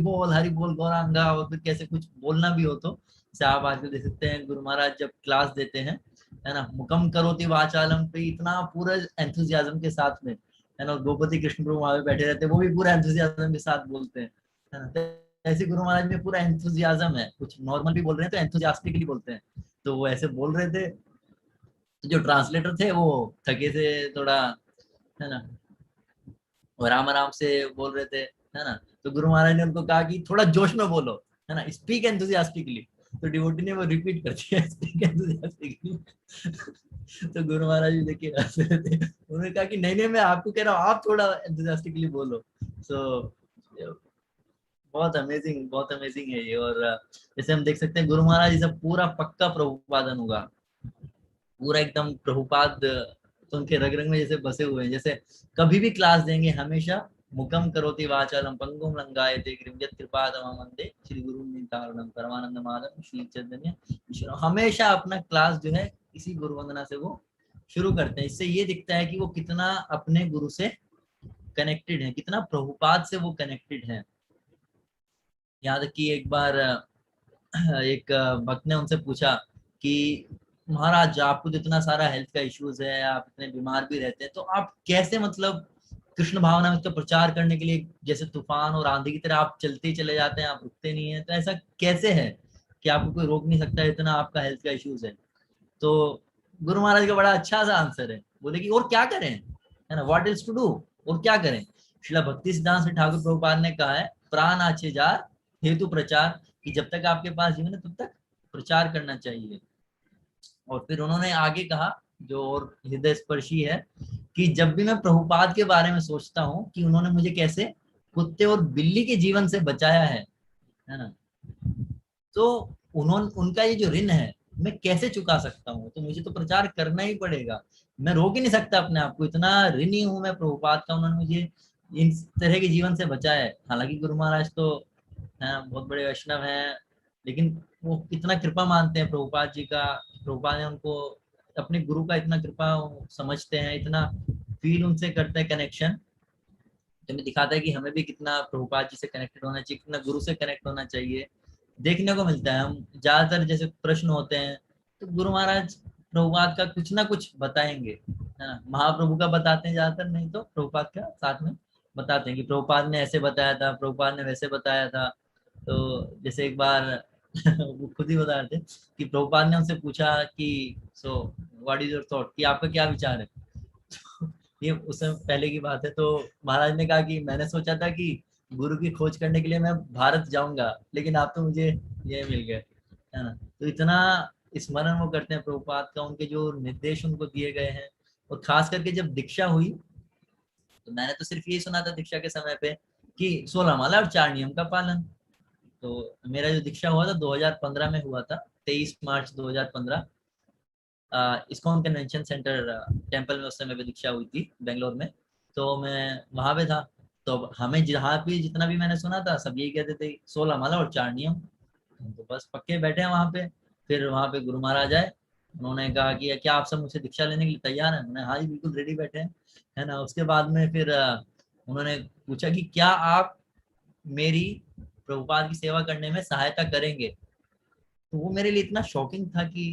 बोल गौरांगा, और फिर कैसे कुछ बोलना भी हो तो जैसे आप आजकल देख सकते हैं गुरु महाराज जब क्लास देते हैं, है ना, मुकम करोति वाचालम पे इतना पूरा एंथुजियाज्म के साथ में, है ना, गोपति कृष्ण प्रभु वहां पे बैठे रहते हैं, वो भी पूरा एंथुजियाज्म के साथ बोलते हैं, है ना। तो ऐसे गुरु महाराज में पूरा एंथुजियाज्म है, कुछ नॉर्मल भी बोल रहे हैं तो एंथुजियास्टिकली बोलते हैं। तो वो ऐसे बोल रहे थे, तो जो ट्रांसलेटर थे वो थके से थोड़ा, है ना, और आराम से बोल रहे थे, है ना। तो गुरु महाराज ने उनको कहा कि थोड़ा जोश में बोलो, है ना, स्पीक एंथुसियास्टिकली। तो डिवोटी ने वो रिपीट कर दिया, स्पीक एंथुसियास्टिकली। तो गुरु महाराज जी देखिए हंस रहे थे, उन्होंने कहा कि नहीं नहीं मैं आपको कह रहा हूँ, आप थोड़ा एंथुसियास्टिकली बोलो। सो बहुत अमेजिंग है ये। और जैसे हम देख सकते हैं गुरु महाराज जी से पूरा पक्का प्रभुपादन होगा, पूरा एकदम प्रभुपाद तो उनके रग रग में जैसे बसे हुए हैं। जैसे कभी भी क्लास देंगे हमेशा मुकम करोति वाचालम पंगुम लंगायते गिरिम यत् कृपातमहं वंदे श्री गुरुं नितारणं परमानंद माधवं श्री चैतन्य ईश्वर। हमेशा अपना क्लास जो है इसी गुरु वंदना से वो शुरू करते हैं। इससे ये दिखता है कि वो कितना अपने गुरु से कनेक्टेड है, कितना प्रभुपाद से वो कनेक्टेड है। याद कि एक बार एक भक्त ने उनसे पूछा कि महाराज आपको तो इतना सारा हेल्थ का इश्यूज है, आप इतने बीमार भी रहते हैं, तो आप कैसे मतलब कृष्ण भावना में उसका प्रचार करने के लिए जैसे तूफान और आंधी की तरह आप चलते ही चले जाते हैं, आप रुकते नहीं है, तो ऐसा कैसे है कि आपको कोई रोक नहीं सकता, इतना आपका हेल्थ का इश्यूज है? तो गुरु महाराज का बड़ा अच्छा सा आंसर है, बोले कि और क्या करें, है ना, व्हाट इज टू डू, और क्या करें। श्रीला भक्ति सिद्धांत श्री ठाकुर प्रभुपाद ने कहा है, प्राण आछे जार हेतु प्रचार, कि जब तक आपके पास जीवन है तब तक प्रचार करना चाहिए। और फिर उन्होंने आगे कहा जो और हृदय स्पर्शी है, कि जब भी मैं प्रभुपाद के बारे में सोचता हूँ कि उन्होंने मुझे कैसे कुत्ते और बिल्ली के जीवन से बचाया है ना, तो उन्होंने उनका ये जो ऋण है मैं कैसे चुका सकता हूँ, तो मुझे तो प्रचार करना ही पड़ेगा, मैं रोक ही नहीं सकता अपने आप को, इतना ऋणी हूँ मैं प्रभुपाद का, उन्होंने मुझे इन तरह के जीवन से बचाया है। हालांकि गुरु महाराज तो बहुत बड़े वैष्णव हैं, लेकिन वो कितना कृपा मानते हैं प्रभुपाद जी का, प्रभुपाद ने उनको अपने गुरु का इतना कृपा समझते हैं, इतना फील उनसे करते हैं, कनेक्शन तो हमें दिखाता है कि हमें भी कितना प्रभुपाद जी से कनेक्टेड होना चाहिए, कितना गुरु से कनेक्ट होना चाहिए। देखने को मिलता है, हम ज्यादातर जैसे प्रश्न होते हैं तो गुरु महाराज प्रभुपाद का कुछ ना कुछ बताएंगे, है ना, महाप्रभु का बताते हैं ज्यादातर, नहीं तो प्रभुपाद का साथ में बताते हैं कि प्रभुपाद ने ऐसे बताया था, प्रभुपाद ने वैसे बताया था। तो जैसे एक बार वो खुद ही बता रहे थे कि प्रभुपाद ने उनसे पूछा कि so what is your thought, कि आपका क्या विचार है। ये उस समय पहले की बात है, तो महाराज ने कहा कि मैंने सोचा था कि गुरु की खोज करने के लिए मैं भारत जाऊंगा, लेकिन आप तो मुझे ये मिल गए, है ना। तो इतना स्मरण वो करते हैं प्रभुपाद का, उनके जो निर्देश उनको दिए गए हैं। और खास करके जब दीक्षा हुई तो मैंने तो सिर्फ यही सुना था दीक्षा के समय पे कि 16 माला और 4 नियम का पालन। तो मेरा जो दीक्षा हुआ था 2015 में हुआ था, 23 मार्च 2015, इस्कॉन कन्वेंशन सेंटर टेम्पल में उस समय पे दीक्षा हुई थी बेंगलोर में। तो मैं वहां पे था, तो हमें जहाँ भी जितना भी मैंने सुना था सब यही कहते थे 16 माला और 4 नियम। तो बस पक्के बैठे हैं वहां पे। फिर वहां पे गुरु महाराज आए, उन्होंने कहा कि क्या आप सब मुझसे दीक्षा लेने के लिए तैयार हैं, मैंने हाँ जी बिल्कुल रेडी बैठे हैं, है ना। उसके बाद में फिर उन्होंने पूछा कि क्या आप मेरी प्रभुपाद की सेवा करने में सहायता करेंगे। तो वो मेरे लिए इतना शॉकिंग था कि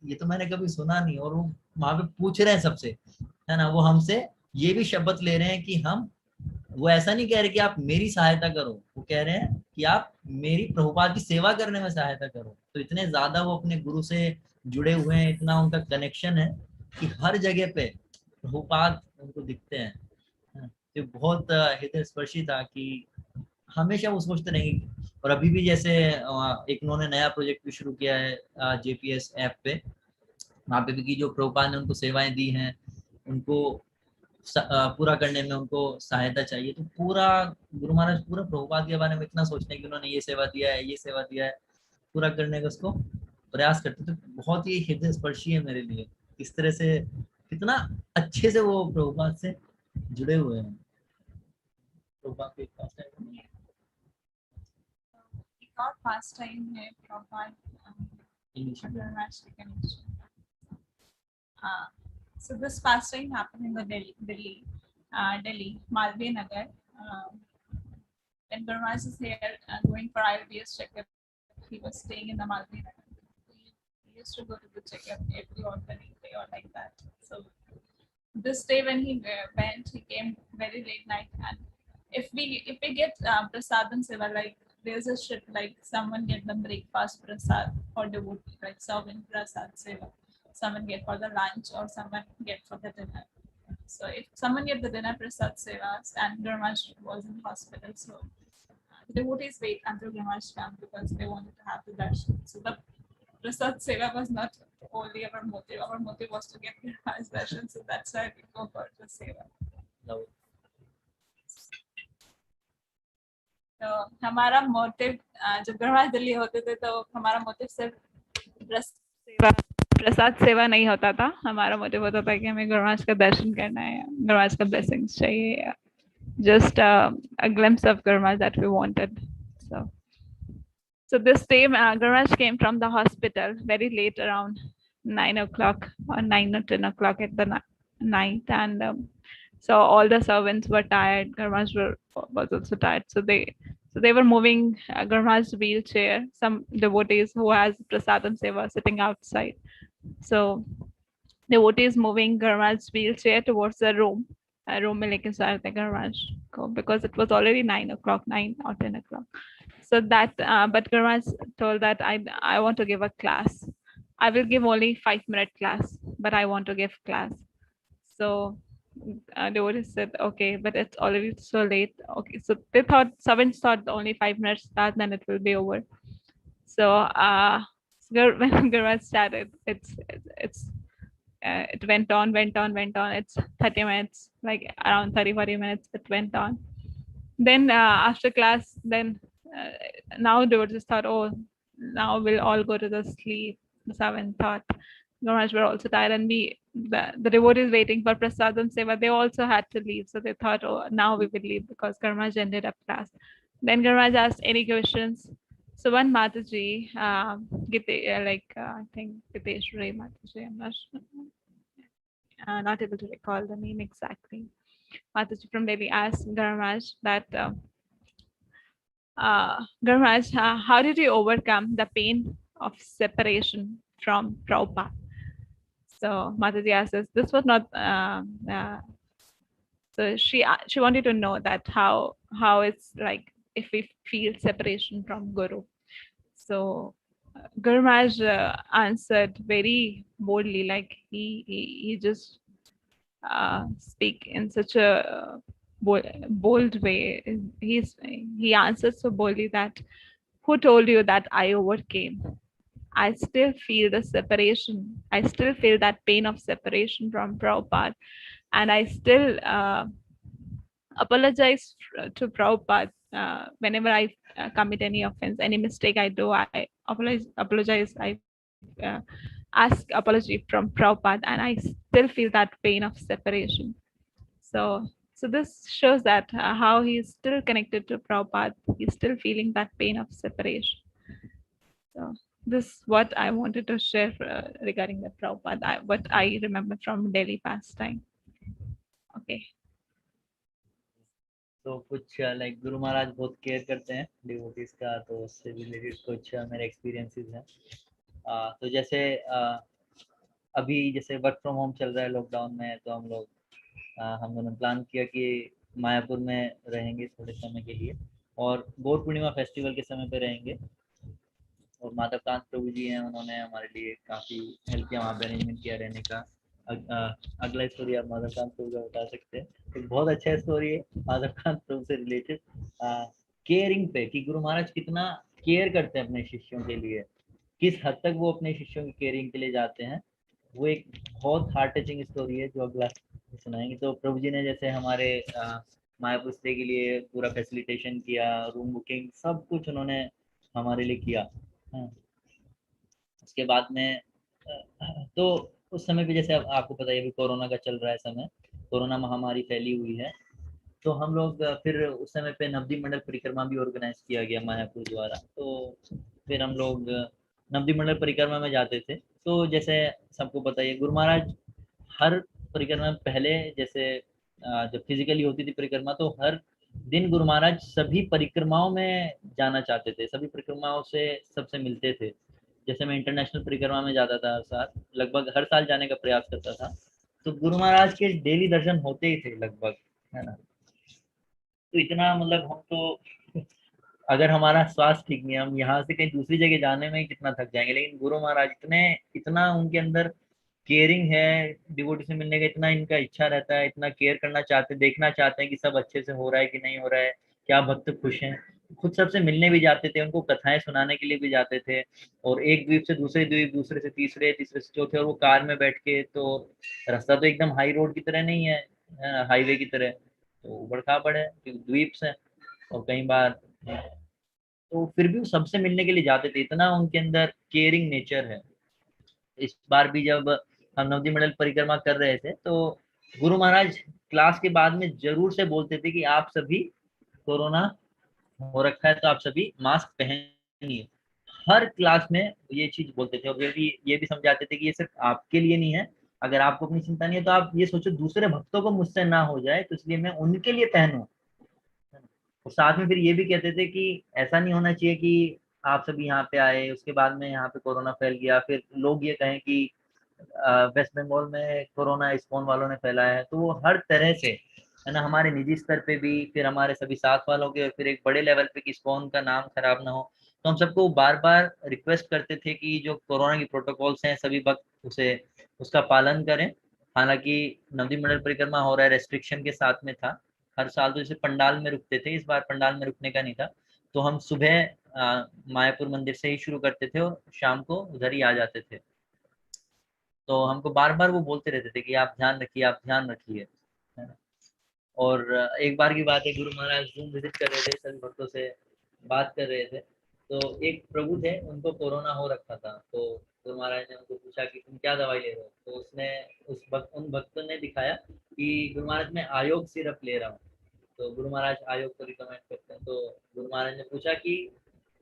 ये तो मैंने कभी सुना नहीं, और वो वहां पे पूछ रहे हैं सबसे, है ना, वो हमसे ये भी शपथ ले रहे हैं कि हम, वो ऐसा नहीं कह रहे कि आप मेरी सहायता करो, वो कह रहे हैं कि आप मेरी प्रभुपाद की सेवा करने में सहायता करो। तो इतने ज्यादा वो अपने गुरु से जुड़े हुए हैं, इतना उनका कनेक्शन है कि हर जगह पे प्रभुपाद उनको दिखते हैं, है ना। तो बहुत हृदय स्पर्शी था कि हमेशा वो सोचते रहेंगे। और अभी भी जैसे एक उन्होंने नया प्रोजेक्ट भी शुरू किया है जेपीएस ऐप पे, वहाँ पे भी की जो प्रभुपाद ने उनको सेवाएं दी हैं उनको पूरा करने में उनको सहायता चाहिए। तो पूरा गुरु महाराज पूरा प्रभुपाद के बारे में इतना सोचते हैं कि उन्होंने ये सेवा दिया है, ये सेवा दिया है, पूरा करने का उसको प्रयास करते। तो बहुत ही हृदय स्पर्शी है मेरे लिए, इस तरह से कितना अच्छे से वो प्रभुपाद से जुड़े हुए हैं। प्रभुपाद के पास एक और पास टाइम है प्रभुपाद अंतरराष्ट्रीय connection. So this pastime happened in the Delhi, Malviya Nagar. When Guru Maharaj is here going for IBS checkup, he was staying in the Malviya Nagar. He used to go to the checkup every alternate day or like that. So this day when he went, he came very late night, and if we get prasadam seva, like there's a ship like someone get the breakfast prasad for devotee, like serving prasad seva, someone get for the lunch, or someone get for the dinner. So if someone get the dinner prasad sevas, and Guru Maharaj was in hospital, so the devotees wait until Guru Maharaj comes because they wanted to have the darshan. So the prasad seva was not only our motive. Our motive was to get Guru Maharaj darshan, so that's why we go for the seva. तो हमारा motive जब गढ़वा दिल्ली होते थे तो हमारा motive सिर्फ प्रसाद सेवा नहीं होता था। हमारा मोटिव होता था कि हमें गढ़वा का दर्शन करना है, गढ़वा का ब्लेसिंग्स चाहिए, just a glimpse of Guru that we wanted. So this time Guru came from the hospital very late, around 9 o'clock or 9 or 10 o'clock at the night, and so all the servants were tired. Guru was also tired, so they were moving Guru wheelchair. Some devotees who has prasadam seva sitting outside, So devotee is moving Garmaj's wheelchair towards the room. Room में लेके जा रहे थे Garmaj को, because it was already 9 o'clock, 9 or 10 o'clock. So that, but Garmaj told that I want to give a class. I will give only 5-minute class, but I want to give class. So devotee said, okay, but it's already so late. Okay, so they thought, servants thought only 5 minutes start, then it will be over. So when Garmaj started, it went on. It's 30 minutes, like around 30-40 minutes it went on. Then after class, then now they were just thought, oh, now we'll all go to the sleep. The seven thought. Garaj were also tired, and the devotees waiting for prasadam seva, they also had to leave. So they thought, oh, now we will leave because Garmaj ended up class. Then Garmaj asked any questions. So one Mataji, I think Giteshwari Mataji, I'm not able to recall the name exactly. Mataji from Delhi asked Garmaj that, Garmaj, how did you overcome the pain of separation from Prabhupada? So Mataji asked us, this was not, so she wanted to know that how it's like if we feel separation from Guru. So Garmaj answered very boldly, like he just speak in such a bold way. He answered so boldly that, who told you that I overcame? I still feel the separation. I still feel that pain of separation from Prabhupada, and I still apologize to Prabhupada whenever I commit any offense, any mistake I do. I apologize. I ask apology from Prabhupada, and I still feel that pain of separation. So this shows that how he is still connected to Prabhupada. He's still feeling that pain of separation. So this is what I wanted to share regarding the Prabhupada, what I remember from Delhi pastime. Okay. तो कुछ like Guru Maharaj बहुत care करते हैं devotees का, तो उससे related कुछ मेरे एक्सपीरियंसेस हैं। तो जैसे अभी जैसे वर्क फ्रॉम होम चल रहा है लॉकडाउन में, तो हम लोगों ने प्लान किया कि मायापुर में रहेंगे थोड़े समय के लिए, और गौर पूर्णिमा फेस्टिवल के समय पे रहेंगे। और माधवकांत प्रभु जी हैं, उन्होंने हमारे लिए काफ़ी हेल्प किया, वहाँ पे अरेंजमेंट किया रहने का। अगला स्टोरी आप माधवकांत प्रभु का बता सकते हैं। एक बहुत अच्छा स्टोरी है माधवकांत प्रभु से रिलेटेड, केयरिंग पे, कि गुरु महाराज कितना केयर करते हैं अपने शिष्यों के लिए, किस हद तक वो अपने शिष्यों की केयरिंग के लिए जाते हैं। वो एक बहुत हार्ट टचिंग स्टोरी है जो अगला सुनाएंगे। तो प्रभु जी ने जैसे हमारे मायापुर स्टे के लिए पूरा फैसिलिटेशन किया, रूम बुकिंग सब कुछ उन्होंने हमारे लिए किया। उसके बाद में तो उस समय पे जैसे आपको पता है अभी कोरोना का चल रहा है समय, कोरोना महामारी फैली हुई है, तो हम लोग फिर उस समय पे नवदीप मंडल परिक्रमा भी ऑर्गेनाइज किया गया मायापुर द्वारा। तो फिर हम लोग नवदीप मंडल परिक्रमा में जाते थे। तो जैसे सबको पता है गुरु महाराज हर परिक्रमा में पहले, जैसे जब फिजिकली होती थी परिक्रमा, तो हर दिन गुरु महाराज सभी परिक्रमाओं में जाना चाहते थे, सभी परिक्रमाओं से सबसे मिलते थे। जैसे मैं इंटरनेशनल परिक्रमा में जाता था हर साल, लगभग हर साल जाने का प्रयास करता था, तो गुरु महाराज के डेली दर्शन होते ही थे लगभग, है ना। तो इतना मतलब हम तो अगर हमारा स्वास्थ्य ठीक नहीं है, हम यहाँ से कहीं दूसरी जगह जाने में ही कितना थक जाएंगे, लेकिन गुरु महाराज इतना उनके अंदर केयरिंग है, डिवोटी से मिलने का इतना इनका इच्छा रहता है, इतना केयर करना चाहते हैं, देखना चाहते हैं कि सब अच्छे से हो रहा है कि नहीं हो रहा है, क्या भक्त खुश हैं। खुद सबसे मिलने भी जाते थे, उनको कथाएं सुनाने के लिए भी जाते थे, और एक द्वीप से दूसरे द्वीप, दूसरे से तीसरे, तीसरे से चौथे, और वो कार में बैठ के, तो रास्ता तो एकदम हाई रोड की तरह नहीं है, हाईवे की तरह, तो उबड़ खाबड़ है, द्वीप से, और कई बार तो फिर भी वो सबसे मिलने के लिए जाते थे, इतना उनके अंदर केयरिंग नेचर है। इस बार भी जब हम नवदीप मंडल परिक्रमा कर रहे थे, तो गुरु महाराज क्लास के बाद में जरूर से बोलते थे कि आप सभी कोरोना हो रखा है तो आप सभी मास्क पहनिए। हर क्लास में ये चीज बोलते थे, और ये भी समझाते थे कि ये सिर्फ आपके लिए नहीं है, अगर आपको अपनी चिंता नहीं है तो आप ये सोचो दूसरे भक्तों को मुझसे ना हो जाए, तो इसलिए मैं उनके लिए पहनूं। और साथ में फिर ये भी कहते थे कि ऐसा नहीं होना चाहिए कि आप सभी यहाँ पे आए, उसके बाद में यहाँ पे कोरोना फैल गया, फिर लोग ये कहें कि वेस्ट बंगाल में कोरोना इस्कॉन वालों ने फैलाया है, तो वो हर तरह से है ना, हमारे निजी स्तर पे भी, फिर हमारे सभी साथ वालों के, फिर एक बड़े लेवल पे कि इस्कॉन का नाम खराब ना हो। तो हम सबको बार बार रिक्वेस्ट करते थे कि जो कोरोना की प्रोटोकॉल्स हैं सभी वक्त उसे उसका पालन करें। हालांकि नवदीप मंडल परिक्रमा हो रहा है, रेस्ट्रिक्शन के साथ में था। हर साल तो जैसे पंडाल में रुकते थे, इस बार पंडाल में रुकने का नहीं था। तो हम सुबह मायापुर मंदिर से ही शुरू करते थे और शाम को उधर ही आ जाते थे। तो हमको बार बार वो बोलते रहते थे कि आप ध्यान रखिए, आप ध्यान रखिए, है ना। और एक बार की बात है, गुरु महाराज जूम विजिट कर रहे थे, सभी भक्तों से बात कर रहे थे। तो एक प्रभु थे, उनको कोरोना हो रखा था। तो गुरु महाराज ने उनको पूछा कि तुम क्या दवाई ले रहे हो। तो उसने उन भक्तों ने दिखाया कि गुरु महाराज मैं आयोग सिरप ले रहा हूँ। तो गुरु महाराज आयोग को रिकमेंड करते हैं। तो गुरु महाराज ने पूछा कि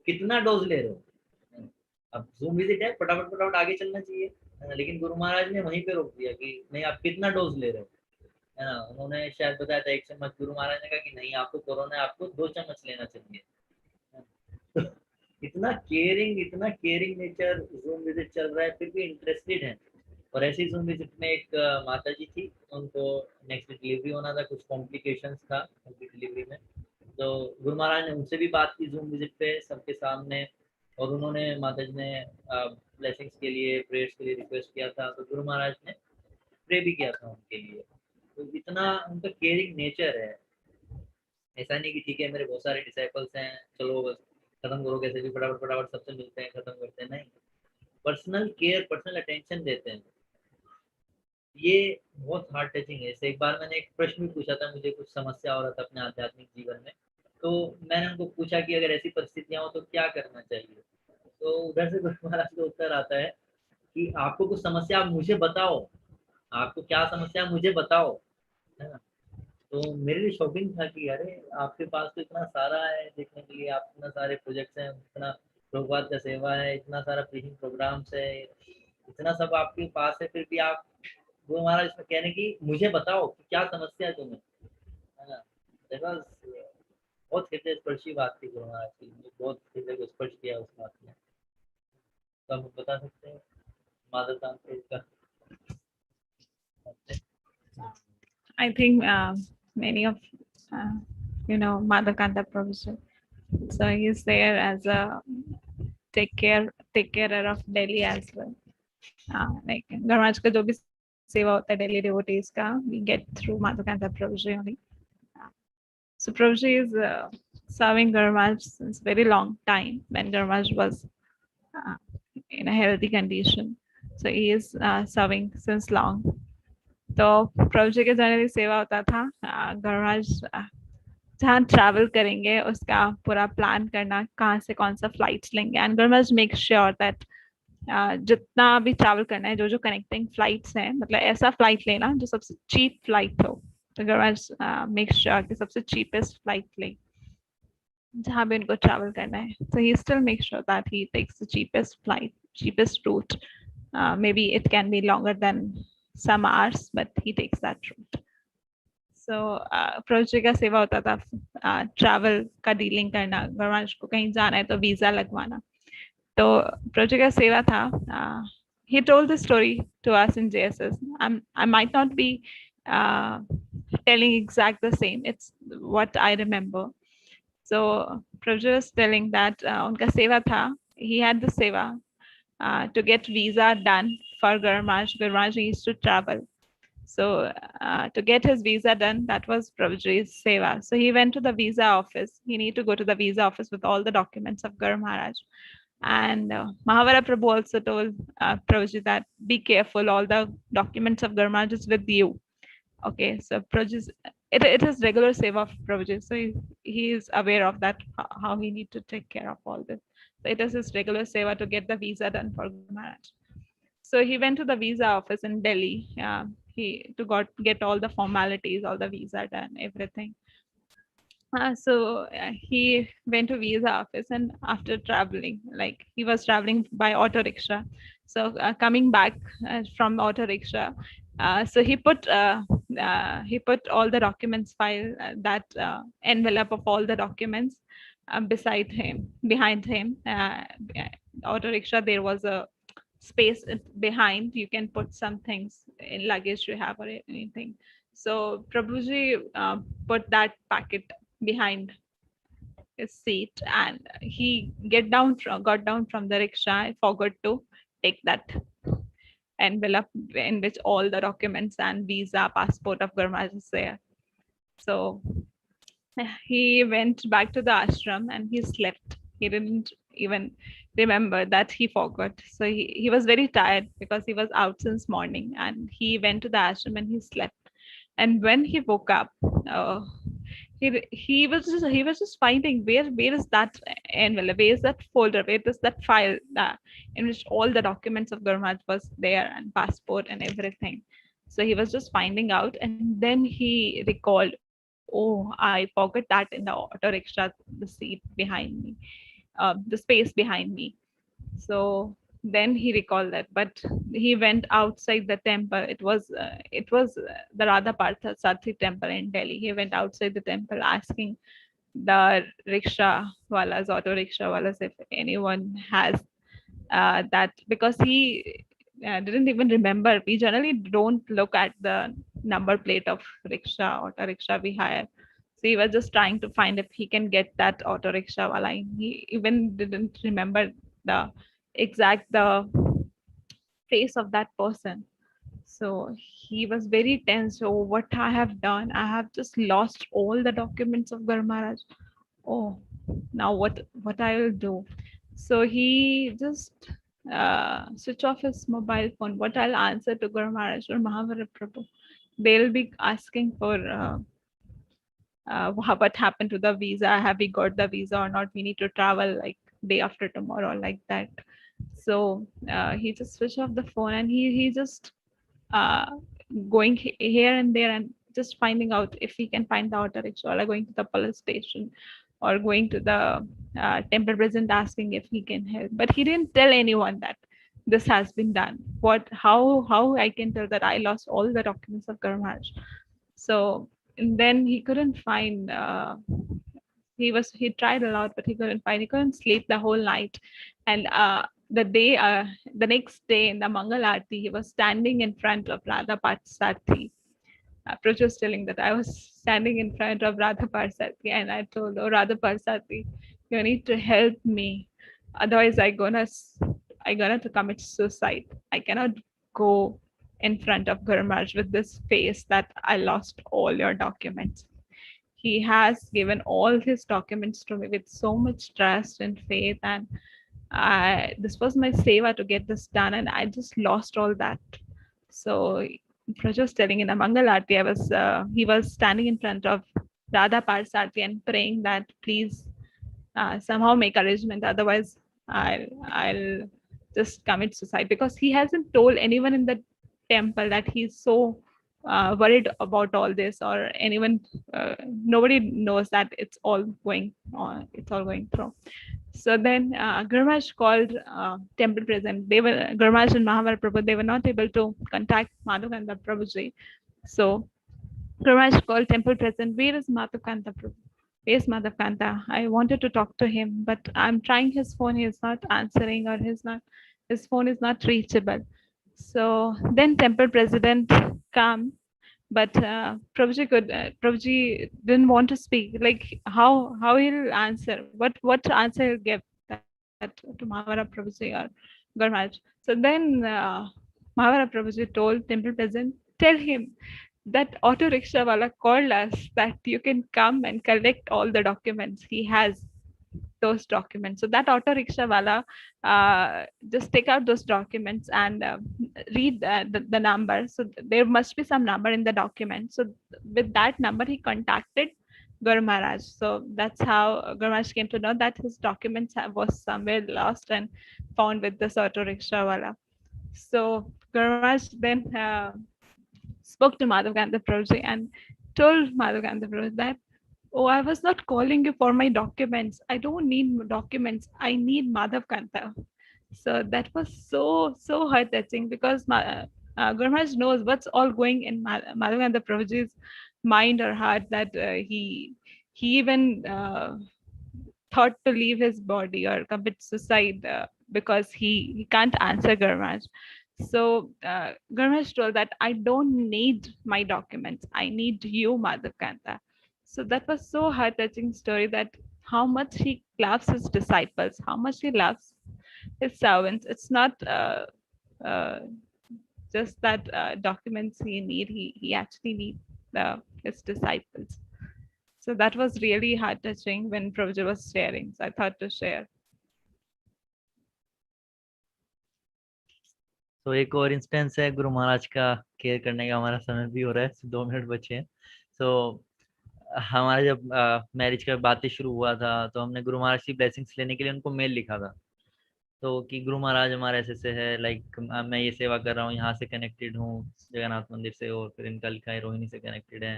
कितना डोज ले रहे हो। अब जूम विजिट है, फटाफट फटाफट आगे चलना चाहिए, है ना। लेकिन गुरु महाराज ने वहीं पे रोक दिया कि नहीं, आप कितना डोज ले रहे हो, है ना। उन्होंने शायद बताया था 1 चम्मच। गुरु महाराज ने कहा कि नहीं, आपको कोरोना है, आपको 2 चम्मच लेना चाहिए। तो इतना केयरिंग नेचर जूम विजिट चल रहा है, फिर भी इंटरेस्टेड है। और ऐसी जूम विजिट में एक माता जी थी, उनको नेक्स्ट डिलीवरी होना था, कुछ कॉम्प्लिकेशंस था उनकी डिलीवरी में। तो गुरु महाराज ने उनसे भी बात की जूम विजिट पे सबके सामने। और उन्होंने, माता जी ने ब्लेसिंग्स के लिए, प्रेयर्स के लिए रिक्वेस्ट किया था। तो गुरु महाराज ने प्रे भी किया था उनके लिए। तो इतना उनका केयरिंग नेचर है। ऐसा नहीं कि ठीक है मेरे बहुत सारे डिसाइपल्स हैं, चलो बस खत्म करो, कैसे भी फटाफट फटाफट सबसे मिलते हैं, खत्म करते हैं, नहीं। पर्सनल केयर, पर्सनल अटेंशन देते हैं। ये बहुत हार्ट टचिंग है। जैसे एक बार मैंने एक प्रश्न भी पूछा था, मुझे कुछ समस्या हो रहा था अपने आध्यात्मिक जीवन में। तो मैंने उनको पूछा कि अगर ऐसी परिस्थितियां हो तो क्या करना चाहिए। तो उधर से गुरु महाराज का उत्तर आता है कि आपको कुछ समस्या, आप मुझे बताओ, आपको क्या समस्या मुझे बताओ, है ना। तो मेरे लिए शॉकिंग था कि अरे आपके पास तो इतना सारा है देखने के लिए, आप इतना सारे प्रोजेक्ट्स हैं, इतना प्रभुपाद का सेवा है, इतना सारा प्रीचिंग प्रोग्राम्स है, इतना सब आपके पास है, फिर भी आप गुरु महाराज इसमें कह रहे हैं कि मुझे बताओ कि क्या समस्या है तुम्हें, है ना। देखो, बहुत हृदय स्पर्शी बात थी गुरु महाराज की, मुझे बहुत हृदय को स्पर्श किया उस बात ने। तो हम बता सकते हैं माधव तांत्रिक का। I think many of Madhakanta professor. So he's there as a takerer of Delhi as well. Like Garaj ka jo bhi seva hota hai Delhi devotees ka, we get through Madhakanta Prabhuji only. So Prabhuji is serving Garaj since very long time when Garaj was in a healthy condition. So he is serving since long. तो प्रभु जी के generally सेवा होता था, गणराज जहाँ travel करेंगे उसका पूरा plan करना, कहाँ से कौन सा फ्लाइट लेंगे। And Ganraj make sure that जितना भी ट्रैवल करना है, जो जो कनेक्टिंग फ्लाइट्स हैं, मतलब ऐसा फ्लाइट लेना जो सबसे चीप फ्लाइट हो। तो गणराज मेक श्योर कि सबसे चीपेस्ट फ्लाइट ले जहाँ भी उनको ट्रैवल करना है। So he still makes sure that he takes the cheapest flight, cheapest route. Maybe it can be longer than some hours, but he takes that route. So प्रभु जी का सेवा होता था ट्रैवल का डीलिंग करना, गणराज को कहीं जाना है तो वीजा लगवाना। तो प्रभु जी का सेवा था। He told the story to us in JSS. I might not be telling exact the same. It's what I remember. So Prabhuji was telling that unka seva tha, he had the seva to get visa done for Gurmaraj. Gurmaraj used to travel. So to get his visa done, that was Prabhuji's seva. So he went to the visa office. He needed to go to the visa office with all the documents of Guru Maharaj. And Mahavara Prabhu also told Prabhuji that be careful, all the documents of Guru Maharaj is with you. Okay, so Prabhuji, it is regular seva of Prabhuji. So he is aware of that, how he need to take care of all this. So it is his regular seva to get the visa done for Guru Maharaj. So he went to the visa office in Delhi. He to get all the formalities, all the visa done, everything. So he went to visa office, and after traveling, like he was traveling by auto rickshaw. So coming back from auto rickshaw, so he put all the documents file, that envelope of all the documents behind him. Auto rickshaw, there was a space behind, you can put some things in luggage you have or anything. So Prabhuji put that packet behind his seat, and he got down from the rickshaw. I forgot to take that envelope in which all the documents and visa, passport of Gurmaj is there. So he went back to the ashram and he slept. He didn't even remember that he forgot. So he was very tired because he was out since morning, and he went to the ashram and he slept. And when he woke up, uh, he was just finding where is that envelope, where is that folder, where is that file that in which all the documents of Gurmaj was there, and passport and everything. So he was just finding out, and then he recalled, oh, I forgot that in the auto rickshaw, the seat behind me, the space behind me. So then he recalled that, but he went outside the temple. It was the Radha Partha Sathi temple in Delhi. He went outside the temple asking the rickshaw walas, auto rickshaw walas, if anyone has that, because he didn't even remember. We generally don't look at the number plate of rickshaw, auto rickshaw we hire. So he was just trying to find if he can get that auto rickshaw wala. He even didn't remember the exact the face of that person. So he was very tense. Oh, what I have done! I have just lost all the documents of Guru Maharaj. Oh, now what I will do? So he just switch off his mobile phone. What I'll answer to Guru Maharaj or Mahavira Prabhu? They'll be asking for what happened to the visa? Have we got the visa or not? We need to travel like day after tomorrow, like that. So he just switched off the phone, and he just uh, going here and there and just finding out if he can find the auto rickshaw, or going to the police station, or going to the temple president asking if he can help. But he didn't tell anyone that this has been done. How I can tell that I lost all the documents of Guru Maharaj? So and then he couldn't find. He tried a lot, but he couldn't find. He couldn't sleep the whole night, and the next day in the Mangal Aarti, he was standing in front of Radha Parsathi. Proj was telling that I was standing in front of Radha Parsathi, and I told, "Oh, Radha Parsathi, you need to help me. Otherwise, I gonna to commit suicide. I cannot go in front of Guru Maharaj with this face that I lost all your documents." He has given all his documents to me with so much trust and faith, and this was my seva to get this done, and I just lost all that. So Praj was telling in a Mangal Aarti, he was standing in front of Radha Parsarthi and praying that please somehow make arrangement, otherwise I'll just commit suicide, because he hasn't told anyone in the temple that he's so worried about all this, or anyone, nobody knows that it's all going on, it's all going through. So then Guru Maharaj called temple president. Guru Maharaj and Mahavira Prabhu, they were not able to contact Madhukanta Prabhuji. So Guru Maharaj called temple president, where is Madhukanta Prabhu? Where's Madhukanta? I wanted to talk to him, but I'm trying his phone, he is not answering, or his phone is not reachable. So then temple president come, but Prabhuji didn't want to speak. Like how he'll answer, what answer he'll give that to Mahavira Prabhuji or Guru Maharaj. So then Mahavira Prabhuji told temple president, tell him that auto rickshaw wala called us that you can come and collect all the documents. He has those documents. So that auto rickshaw wala just take out those documents and read the number. So there must be some number in the document. So with that number, he contacted Guru Maharaj. So that's how Guru Maharaj came to know that his documents was somewhere lost and found with this auto rickshaw wala. So Guru Maharaj then spoke to Madhukanta Prabhuji and told Madhukanta Prabhuji that, oh, I was not calling you for my documents. I don't need documents. I need Madhukanta. So that was so heart touching, because Guru Maharaj knows what's all going in Madhukanta Prabhuji's mind or heart, that he even thought to leave his body or commit suicide because he can't answer Gurmaj. So Gurmaj told that I don't need my documents. I need you, Madhavkanta. So that was so heart-touching story, that how much he loves his disciples, how much he loves his servants. It's not uh, just that documents he need. He actually needs his disciples. So that was really heart touching when Prabhuji was sharing. So I thought to share. तो एक और instance है गुरु महाराज का care करने का, हमारा समय भी हो रहा है, 2 मिनट बचे हैं। तो हमारा जब मैरिज का बातें शुरू हुआ था तो हमने गुरु महाराज की ब्लेसिंग्स लेने के लिए उनको मेल लिखा था, तो कि गुरु महाराज हमारे ऐसे से है, लाइक मैं ये सेवा कर रहा हूँ, यहाँ से कनेक्टेड हूँ जगन्नाथ मंदिर से, और फिर इनका लिखा है रोहिणी से कनेक्टेड है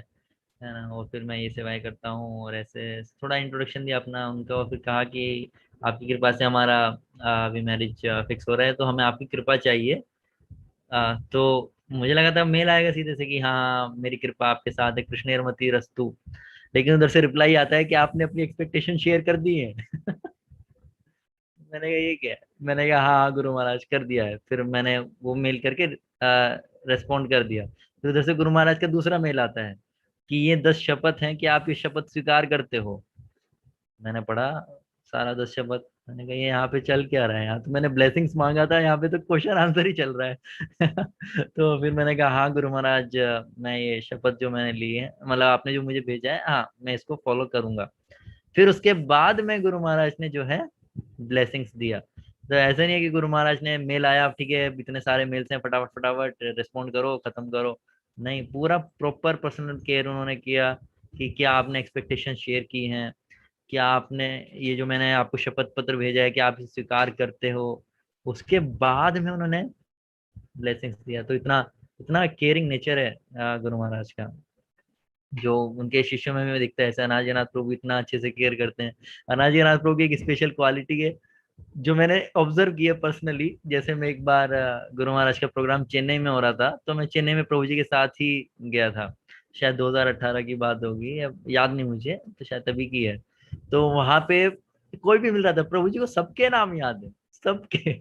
ना, और फिर मैं ये सेवाएं करता हूँ, और ऐसे थोड़ा इंट्रोडक्शन दिया अपना उनका, और फिर कहा कि आपकी कृपा से हमारा अभी मैरिज फिक्स हो रहा है, तो हमें आपकी कृपा चाहिए। तो मुझे लगा था मेल आएगा सीधे से कि हाँ मेरी कृपा आपके साथ है, कृष्णेरमति रस्तु, लेकिन उधर से रिप्लाई आता है कि आपने अपनी एक्सपेक्टेशन शेयर कर दी है। मैंने कहा ये क्या है? मैंने कहा हाँ गुरु महाराज कर दिया है। फिर मैंने वो मेल करके रेस्पॉन्ड कर दिया। फिर उधर से गुरु महाराज का दूसरा मेल आता है कि ये 10 शपथ हैं कि आप ये शपथ स्वीकार करते हो। मैंने पढ़ा सारा 10 शपथ, मैंने कहा ये यहाँ पे चल क्या रहा है, यहाँ तो मैंने ब्लेसिंग्स मांगा था, यहाँ पे तो क्वेश्चन आंसर ही चल रहा है। तो फिर मैंने कहा हाँ गुरु महाराज, मैं ये शपथ जो मैंने ली है, मतलब आपने जो मुझे भेजा है, हाँ मैं इसको फॉलो करूंगा। फिर उसके बाद में गुरु महाराज ने जो है ब्लेसिंग्स दिया। तो ऐसा नहीं है कि गुरु महाराज ने मेल आया ठीक है इतने सारे मेल्स हैं फटाफट फटाफट रिस्पॉन्ड करो खत्म करो, नहीं, पूरा प्रॉपर पर्सनल केयर उन्होंने किया कि क्या आपने एक्सपेक्टेशन शेयर की हैं, क्या आपने ये जो मैंने आपको शपथ पत्र भेजा है कि आप इसे स्वीकार करते हो, उसके बाद में उन्होंने ब्लेसिंग्स दिया। तो इतना इतना केयरिंग नेचर है गुरु महाराज का, जो उनके शिष्यों में भी दिखता है। ऐसा अनाजनाथ प्रभु इतना अच्छे से केयर करते हैं। अनाजनाथ प्रभु की एक स्पेशल क्वालिटी है जो मैंने ऑब्जर्व किया पर्सनली। जैसे मैं एक बार गुरु महाराज का प्रोग्राम चेन्नई में हो रहा था, तो मैं चेन्नई में प्रभु जी के साथ ही गया था, शायद 2018 की बात होगी, अब याद नहीं मुझे, तो शायद तभी की है। तो वहां पे कोई भी मिल रहा था, प्रभु जी को सबके नाम याद है, सबके।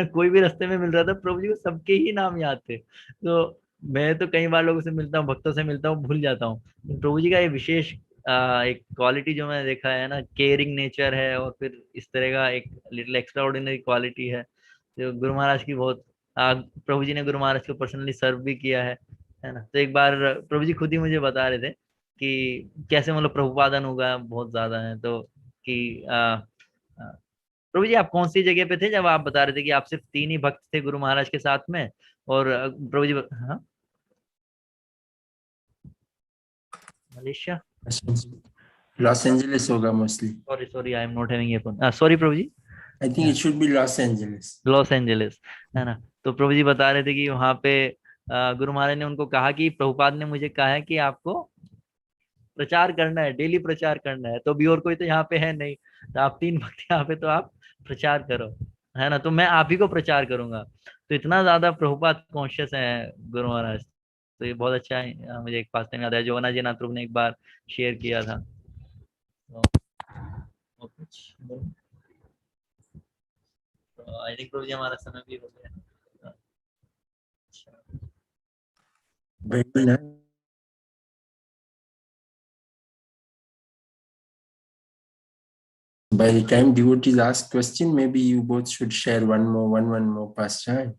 कोई भी रास्ते में मिल रहा था, प्रभु जी को सबके ही नाम याद थे। तो मैं तो कई बार लोगों से मिलता हूँ, भक्तों से मिलता हूँ, भूल जाता हूँ। प्रभु जी का ये विशेष एक क्वालिटी जो मैंने देखा है ना, केयरिंग नेचर है, और फिर इस तरह का एक लिटिल एक्स्ट्रा ऑर्डिनरी क्वालिटी है जो गुरु महाराज की बहुत प्रभु जी ने गुरु महाराज को पर्सनली सर्व भी किया है ना। तो एक बार प्रभु जी खुद ही मुझे बता रहे थे कि कैसे मतलब प्रभुपादन होगा बहुत ज्यादा है, तो कि प्रभु जी आप कौन सी जगह पे थे जब आप बता रहे थे कि आप सिर्फ 3 ही भक्त थे गुरु महाराज के साथ में, और प्रभु जी हाँ मलेशिया, लॉस एंजलिस होगा mostly. Sorry I am not having earphone, sorry Prabhu ji, I think it should be Los Angeles. Los Angeles है ना। तो प्रभु जी बता रहे थे कि वहां पे गुरु महाराज ने उनको कहा कि प्रभुपाद ने मुझे कहा है कि आपको प्रचार करना है, डेली प्रचार करना है, तो भी और कोई तो यहाँ पे है नहीं, तो आप 3 भक्त यहाँ पे, तो आप प्रचार करो, है ना, तो मैं आप ही को प्रचार करूंगा। तो इतना ज्यादा प्रभुपाद कॉन्शियस है गुरु महाराज। तो ये बहुत अच्छा है। मुझे एक पास टाइम याद है जो अनाजी नाथ प्रभु ने एक बार शेयर किया था। तो कुछ आई थिंक प्रभु जी हमारा समय भी हो गया। Very nice. By the time devotees ask question, maybe you both should share one more pastime.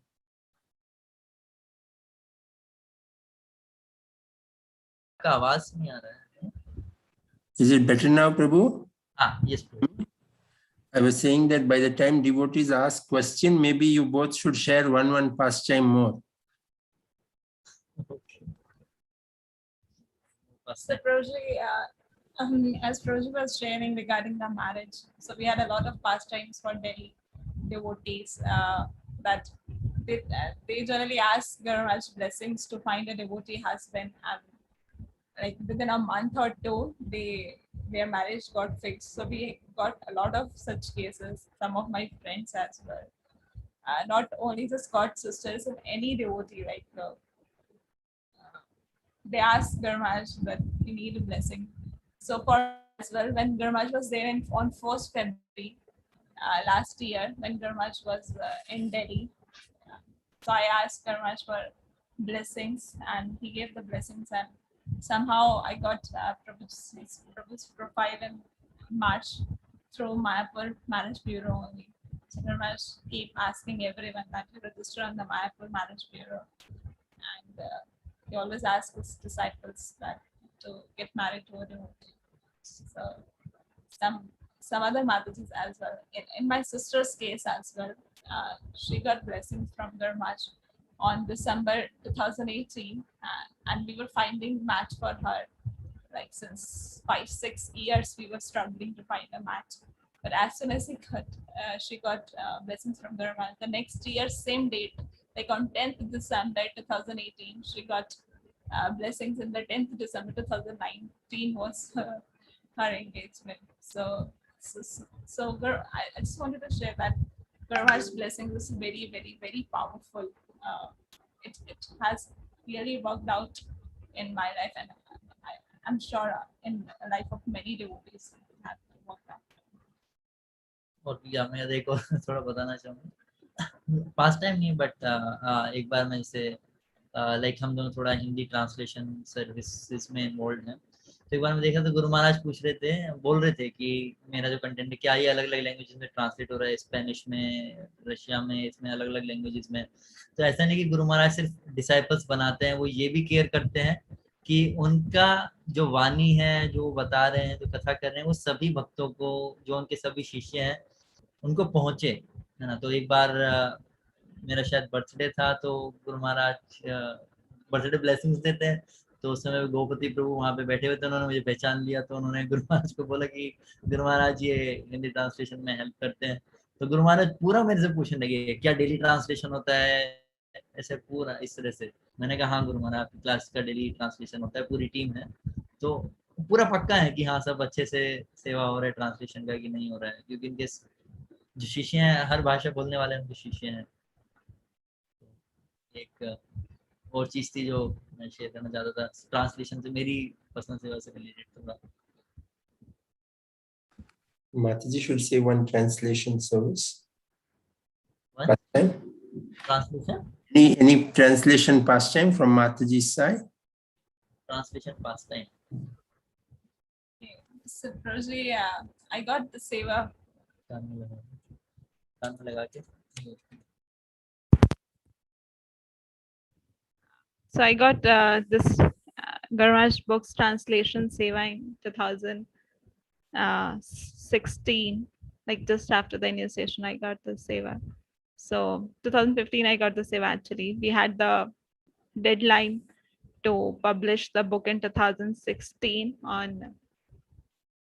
का आवाज नहीं आ रहा है। Is it better now, Prabhu? Yes, Prabhu. I was saying that by the time devotees ask question, maybe you both should share one pastime more. Okay. So Prabhuji, as Prabhuji was sharing regarding the marriage, so we had a lot of pastimes for Delhi devotees that they generally ask Guru Maharaj blessings to find a devotee husband, and like within a month or two, their marriage got fixed. So we got a lot of such cases. Some of my friends as well. Not only the Scott sisters, and any devotee, like they ask Guru Maharaj that we need a blessing. So for well when Gurmaj was there on 1st February last year when Gurmaj was in Delhi. So I asked Gurmaj for blessings and he gave the blessings, and somehow I got Prabhu's profile in March through Mayapur Marriage Bureau only. So Gurmaj keep asking everyone that you register on the Mayapur Marriage Bureau, and he always asks his disciples that to get married to a devotee. So some other Matajis as well. In my sister's case as well, she got blessings from Gurmaj on December 2018, and we were finding match for her. Like since 5-6 years, we were struggling to find a match. But as soon as she got blessings from Gurmaj, the next year, same date, like on 10th December 2018, she got blessings, in the 10th December 2019 was her engagement. So I just wanted to share that Gurmaj's blessings is very, very, very powerful. It has really worked out in my life, and I'm sure in the life of many devotees it has worked out. और या मैं देखो थोड़ा बताना चाहूँगा, past time नहीं but एक बार मैं इसे लाइक हम दोनों थोड़ा हिंदी ट्रांसलेशन सर्विसेज में इन्वॉल्व हैं, तो एक बार मैं देखा तो गुरु महाराज पूछ रहे थे, बोल रहे थे कि मेरा जो कंटेंट है क्या ये अलग अलग लैंग्वेजेस में ट्रांसलेट हो रहा है, स्पेनिश में, रशिया में, इसमें अलग अलग लैंग्वेजेस में। तो ऐसा नहीं कि गुरु महाराज सिर्फ डिसाइपल्स बनाते हैं, वो ये भी केयर करते हैं कि उनका जो वाणी है, जो बता रहे हैं, जो कथा कर रहे हैं, वो सभी भक्तों को, जो उनके सभी शिष्य हैं, उनको पहुंचे, है ना। तो एक बार मेरा शायद बर्थडे था, तो गुरु महाराज बर्थडे ब्लेसिंग्स देते हैं, तो उस समय गोपति प्रभु वहाँ पे बैठे हुए थे, उन्होंने मुझे पहचान लिया, तो उन्होंने गुरु महाराज को बोला कि गुरु महाराज ये हिंदी ट्रांसलेशन में हेल्प करते हैं। तो गुरु महाराज पूरा मेरे से पूछने लगे क्या डेली ट्रांसलेशन होता है, ऐसे पूरा इस तरह से। मैंने कहा हाँ गुरु महाराज, आपकी क्लास का डेली ट्रांसलेशन होता है, पूरी टीम है, तो पूरा पक्का है कि हाँ सब अच्छे से सेवा हो रहा है ट्रांसलेशन का कि नहीं हो रहा है, क्योंकि इनके जो शिष्य हैं हर भाषा बोलने वाले उनके शिष्य हैं। एक और चीज थी जो मैं शेयर करना चाहता था ट्रांसलेशन से, मेरी पर्सनल सेवा से रिलेटेड थोड़ा। Mataji should say one translation service. One? Pastime? Translation? Any translation pastime from Mataji's side? Translation pastime. Okay. So Prabhuji, I got the seva. कान में लगा के। So I got this Gurmaj books translation seva in 2016, like just after the initiation, I got the seva. So 2015, I got the seva actually. We had the deadline to publish the book in 2016 on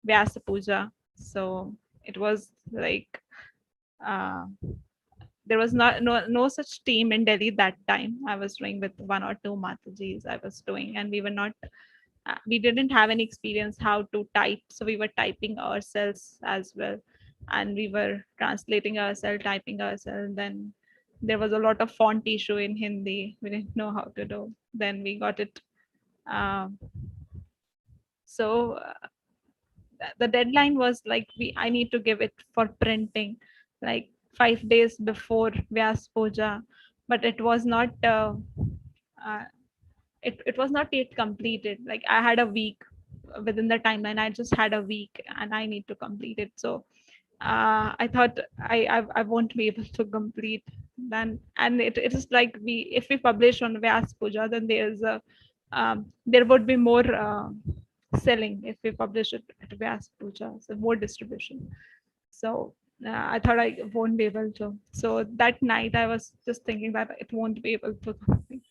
Vyasa Puja. So it was like there was no such team in Delhi that time. I was doing with 1 or 2 Matajis I was doing, and we were not, we didn't have any experience how to type. So we were typing ourselves as well, and we were translating ourselves, typing ourselves. Then there was a lot of font issue in Hindi. We didn't know how to do. Then we got it. So the deadline was like I need to give it for printing like 5 days before Vyas Puja, but it was not it was not yet completed. Like I had a week within the timeline. I just had a week and I need to complete it. So I thought I won't be able to complete then, and it is like if we publish on Vyas Puja, then there would be more selling if we publish it at Vyas Puja, so more distribution. So I thought I won't be able to. So that night I was just thinking that it won't be able to complete.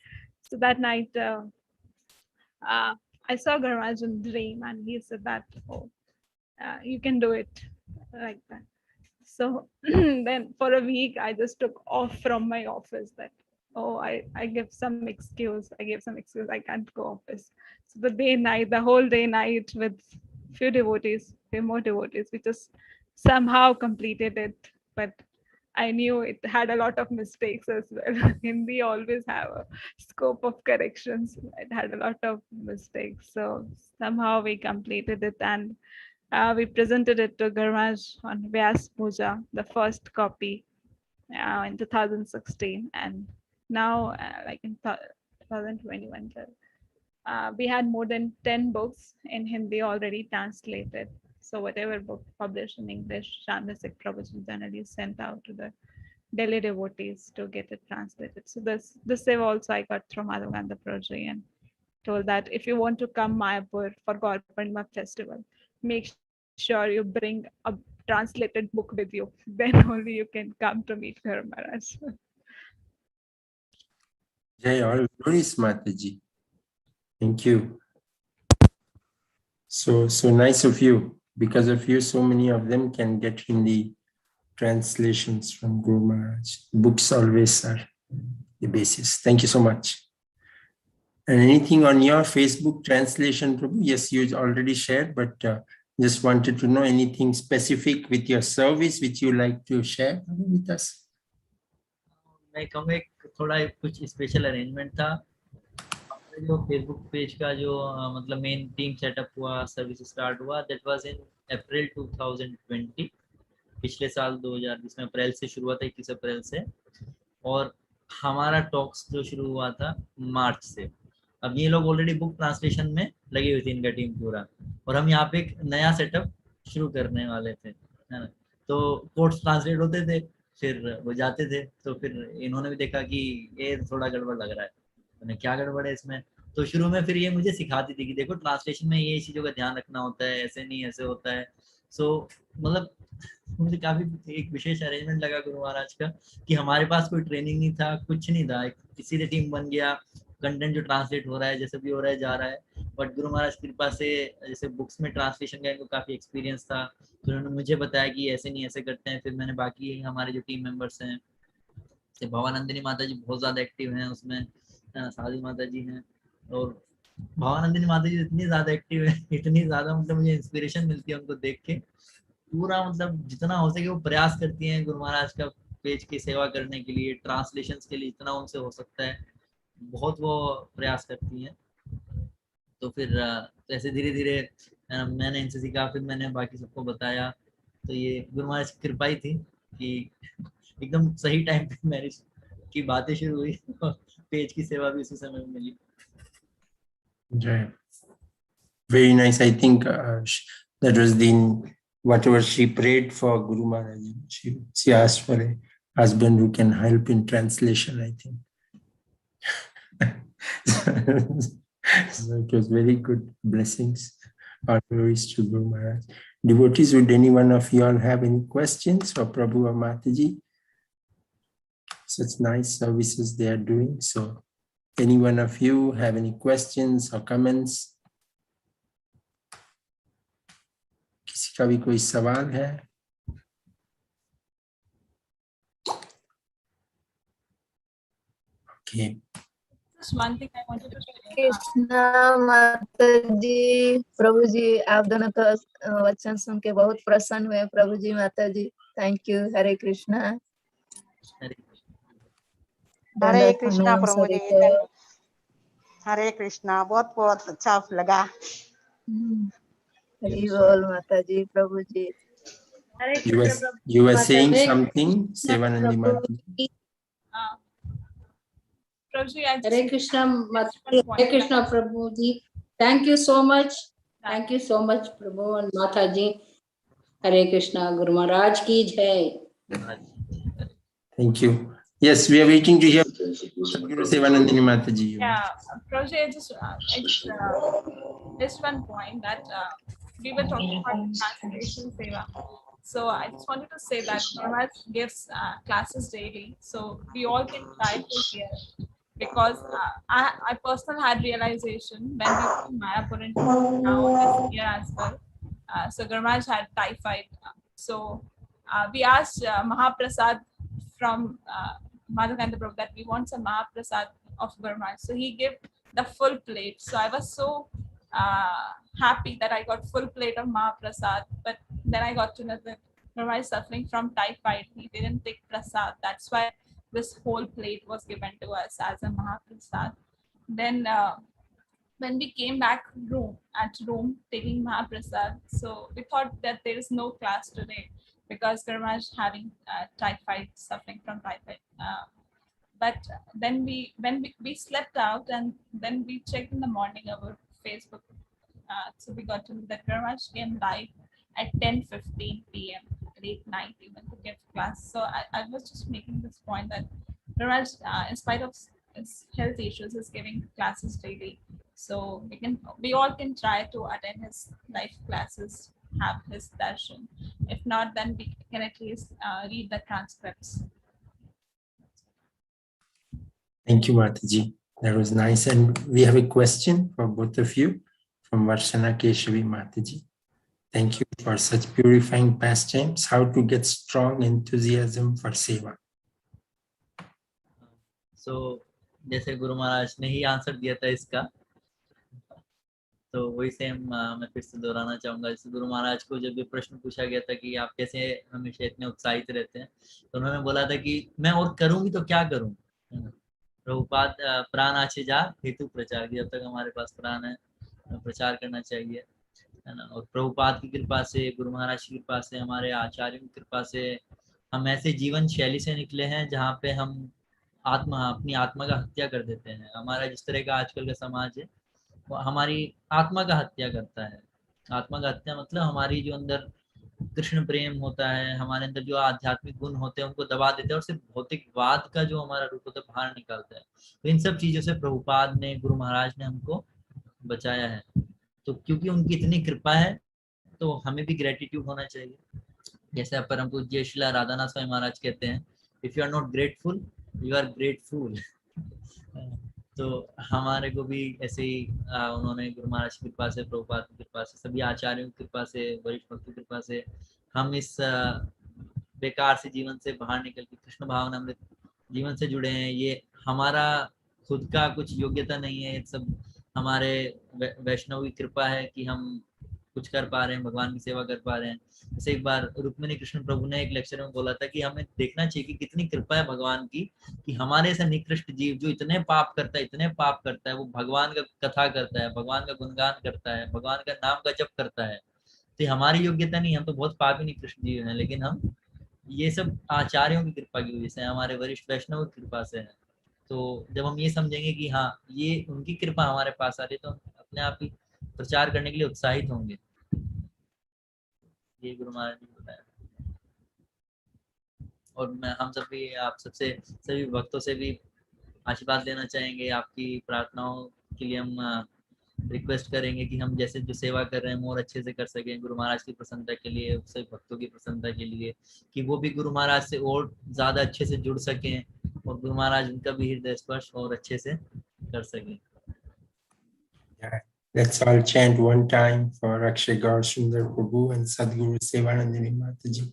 So that night I saw Gurmaj in dream, and he said that, oh, you can do it like that. So then for a week I just took off from my office, that I give some excuse. I gave some excuse, I can't go office. So the whole day night with few more devotees, we just somehow completed it. But I knew it had a lot of mistakes as well. Hindi always have a scope of corrections. It had a lot of mistakes. So somehow we completed it, and We presented it to Gurmaj on Vyas Puja, the first copy in 2016, and now like in 2021, we had more than 10 books in Hindi already translated. So whatever book published in English, Chandasik Prabhuji generally sent out to the Delhi devotees to get it translated. So this save also I got from Madhavgandha Prabhuji and told that if you want to come Mayapur for Gaur Purnima festival, make sure you bring a translated book with you. Then only you can come to meet Guru Maharaj. Jai, all glories, Mataji. Thank you. So nice of you. Because of you, so many of them can get Hindi translations from Guru Maharaj. Books always are the basis. Thank you so much. And anything on your Facebook translation, Prabhu? Yes, you already shared, but just wanted to know anything specific with your service which you like to share with us. मैं कहूँगा एक थोड़ा कुछ special arrangement था जो Facebook page का जो मतलब मेन टीम सेटअप हुआ सर्विस स्टार्ट हुआ दैट वाज इन अप्रैल 2020 पिछले साल 2020 में अप्रैल से शुरू हुआ था 21 अप्रैल से और हमारा टॉक्स जो शुरू हुआ था मार्च से अब ये लोग ऑलरेडी बुक ट्रांसलेशन में लगी हुई थी इनका टीम पूरा और हम यहाँ पे एक नया सेटअप शुरू करने वाले थे है ना तो कोड्स ट्रांसलेट होते थे फिर वो जाते थे तो फिर इन्होंने भी देखा कि ये थोड़ा गड़बड़ लग रहा है मैंने क्या गड़बड़ है इसमें तो शुरू में फिर ये मुझे सिखाती थी कि देखो ट्रांसलेशन में ये चीज़ों का ध्यान रखना होता है ऐसे नहीं ऐसे होता है सो मतलब मुझे काफी एक विशेष अरेंजमेंट लगा गुरु महाराज का कि हमारे पास कोई ट्रेनिंग नहीं था कुछ नहीं था किसी से टीम बन गया कंटेंट जो ट्रांसलेट हो रहा है जैसे भी हो रहा है जा रहा है बट गुरु महाराज की कृपा से जैसे बुक्स में ट्रांसलेशन का इनको काफ़ी एक्सपीरियंस था तो उन्होंने मुझे बताया कि ऐसे नहीं ऐसे करते हैं फिर मैंने बाकी हमारे जो टीम मेंबर्स हैं जैसे भवानंदिनी माता जी बहुत ज़्यादा एक्टिव हैं उसमें साधी माता जी हैं और भवानंदिनी माता जी इतनी ज़्यादा एक्टिव है इतनी ज़्यादा मतलब मुझे इंस्पिरेशन मिलती है उनको देख के पूरा मतलब जितना हो सके वो प्रयास करती हैं गुरु महाराज का पेज की सेवा करने के लिए ट्रांसलेशंस के लिए जितना उनसे हो सकता है बहुत वो प्रयास करती हैं तो फिर ऐसे धीरे धीरे मैंने इनसे सीखा फिर मैंने बाकी सबको बताया तो ये गुरु महाराज की कृपा ही थी कि एकदम सही टाइम पे मैरिज की बातें शुरू हुई और पेज की सेवा भी उसी समय में मिली Very nice. I think that was the whatever she prayed for Guru Maharaj. She asked for a husband who can help in translation, I think. So it was very good blessings. All glories to Guru Maharaj. Devotees, would any one of you all have any questions for Prabhu or Mataji? Such nice services they are doing. So any one of you have any questions or comments? किसी का भी कोई सवाल है? Okay. Just one thing I wanted to say. Krishna माता जी प्रभु जी आप दोनों का वचन सुन के बहुत प्रसन्न हुए प्रभु जी माता जी थैंक यू हरे कृष्णा हरे कृष्णा प्रभु जी हरे कृष्णा बहुत बहुत अच्छा लगा हरि बोल माता जी प्रभु जी You were saying something, Sevanandi Mataji. Prabhuji, Hare Krishna, Hare Krishna, Prabhu ji. Thank you so much. Thank you so much, Prabhu and Mata ji. Hare Krishna, Guru Maharaj ki jai. Thank you. Yes, we are waiting to hear Guru Sevanandini Mataji. Yeah, Prabhuji, just one point that we were talking about translation seva. So I just wanted to say that Maharaj gives classes daily, so we all can try to hear. Because I personally had realization when we were in Mayapur and now this year as well. So Guru Maharaj had typhoid. So we asked Mahaprasad from Madhavgandha Prabhu that we want some Mahaprasad of Guru Maharaj. So he gave the full plate. So I was so happy that I got full plate of Mahaprasad. But then I got to know that Guru Maharaj is suffering from typhoid. He didn't take prasad. That's why this whole plate was given to us as a Mahaprasad. Then when we came back at room taking Mahaprasad, so we thought that there is no class today because Gurumaj having typhoid, suffering from typhoid. But then we slept out, and then we checked in the morning our Facebook. So we got to know that Gurumaj came live at 10:15 p.m. late night even to give class. So I was just making this point that Gurumaj, in spite of his health issues, is giving classes daily. So we all can try to attend his live classes, have his darshan. If not, then we can at least read the transcripts. Thank you, Mataji. That was nice. And we have a question for both of you from Varshana Keshavi Mataji. Thank you for such purifying pastimes. How to get strong enthusiasm for seva? So, जैसे गुरु महाराज ने ही answer दिया था इसका, तो वही same मैं फिर से दोहराना चाहूंगा। जैसे गुरु महाराज को जब ये प्रश्न पूछा गया था कि आप कैसे हमेशा इतने उत्साहित रहते हैं, तो उन्होंने बोला था कि मैं और करूंगी तो क्या करूं, प्रभुपाद प्राण आचे जा हेतु प्रचार की, जब तक हमारे पास प्राण है प्रचार करना चाहिए, है ना। और प्रभुपाद की कृपा से, गुरु महाराज की कृपा से, हमारे आचार्यों की कृपा से हम ऐसे जीवन शैली से निकले हैं जहाँ पे हम अपनी आत्मा का हत्या कर देते हैं। हमारा जिस तरह का आजकल का समाज है वो हमारी आत्मा का हत्या करता है। आत्मा का हत्या मतलब हमारी जो अंदर कृष्ण प्रेम होता है, हमारे अंदर जो आध्यात्मिक गुण होते हैं उनको दबा देते हैं और सिर्फ भौतिकवाद का जो हमारा रूप होता है बाहर निकालता है। तो इन सब चीजों से प्रभुपाद ने, गुरु महाराज ने हमको बचाया है। तो क्योंकि उनकी इतनी कृपा है तो हमें भी ग्रेटिट्यूड होना चाहिए। जैसे परम पूज्य श्रीला राधानाथ स्वामी महाराज कहते हैं, if you are not grateful you are grateful. तो हमारे को भी ऐसे ही उन्होंने गुरु महाराज की कृपा से, प्रभुपाद की कृपा से, सभी आचार्यों की कृपा से, वरिष्ठ भक्तों की कृपा से हम इस बेकार से जीवन से बाहर निकल के कृष्ण भावना अमृत जीवन से जुड़े हैं। ये हमारा खुद का कुछ योग्यता नहीं है, ये सब हमारे वैष्णव की कृपा है कि हम कुछ कर पा रहे हैं, भगवान की सेवा कर पा रहे हैं। जैसे एक बार रुक्मिणी कृष्ण प्रभु ने एक लेक्चर में बोला था कि हमें देखना चाहिए कि कितनी कृपा है भगवान की कि हमारे ऐसा निकृष्ट जीव जो इतने पाप करता है, वो भगवान का कथा करता है, भगवान का गुणगान करता है, भगवान का नाम का जप करता है। तो हमारी योग्यता नहीं, हम तो बहुत पापी निकृष्ट जीव हैं, लेकिन हम ये सब आचार्यों की कृपा की वजह से, हमारे वरिष्ठ वैष्णव की कृपा से है। तो जब हम ये समझेंगे कि हाँ ये उनकी कृपा हमारे पास आ रही है, तो हम अपने आप ही प्रचार करने के लिए उत्साहित होंगे। ये गुरु महाराज ने बताया। और मैं हम सब भी आप सबसे, सभी भक्तों से भी आशीर्वाद लेना चाहेंगे। आपकी प्रार्थनाओं के लिए हम रिक्वेस्ट करेंगे कि हम जैसे जो सेवा कर रहे हैं और अच्छे से कर सकें, गुरु महाराज की प्रसन्नता के लिए, सभी भक्तों की प्रसन्नता के लिए, कि वो भी गुरु महाराज से और ज़्यादा अच्छे से जुड़ सकें और गुरु महाराज उनका भी हृदय स्पर्श और अच्छे से कर सकें। Let's all chant one time for Akshay Gaur Sundar Prabhu and Sadhguru Sevanandini Mataji.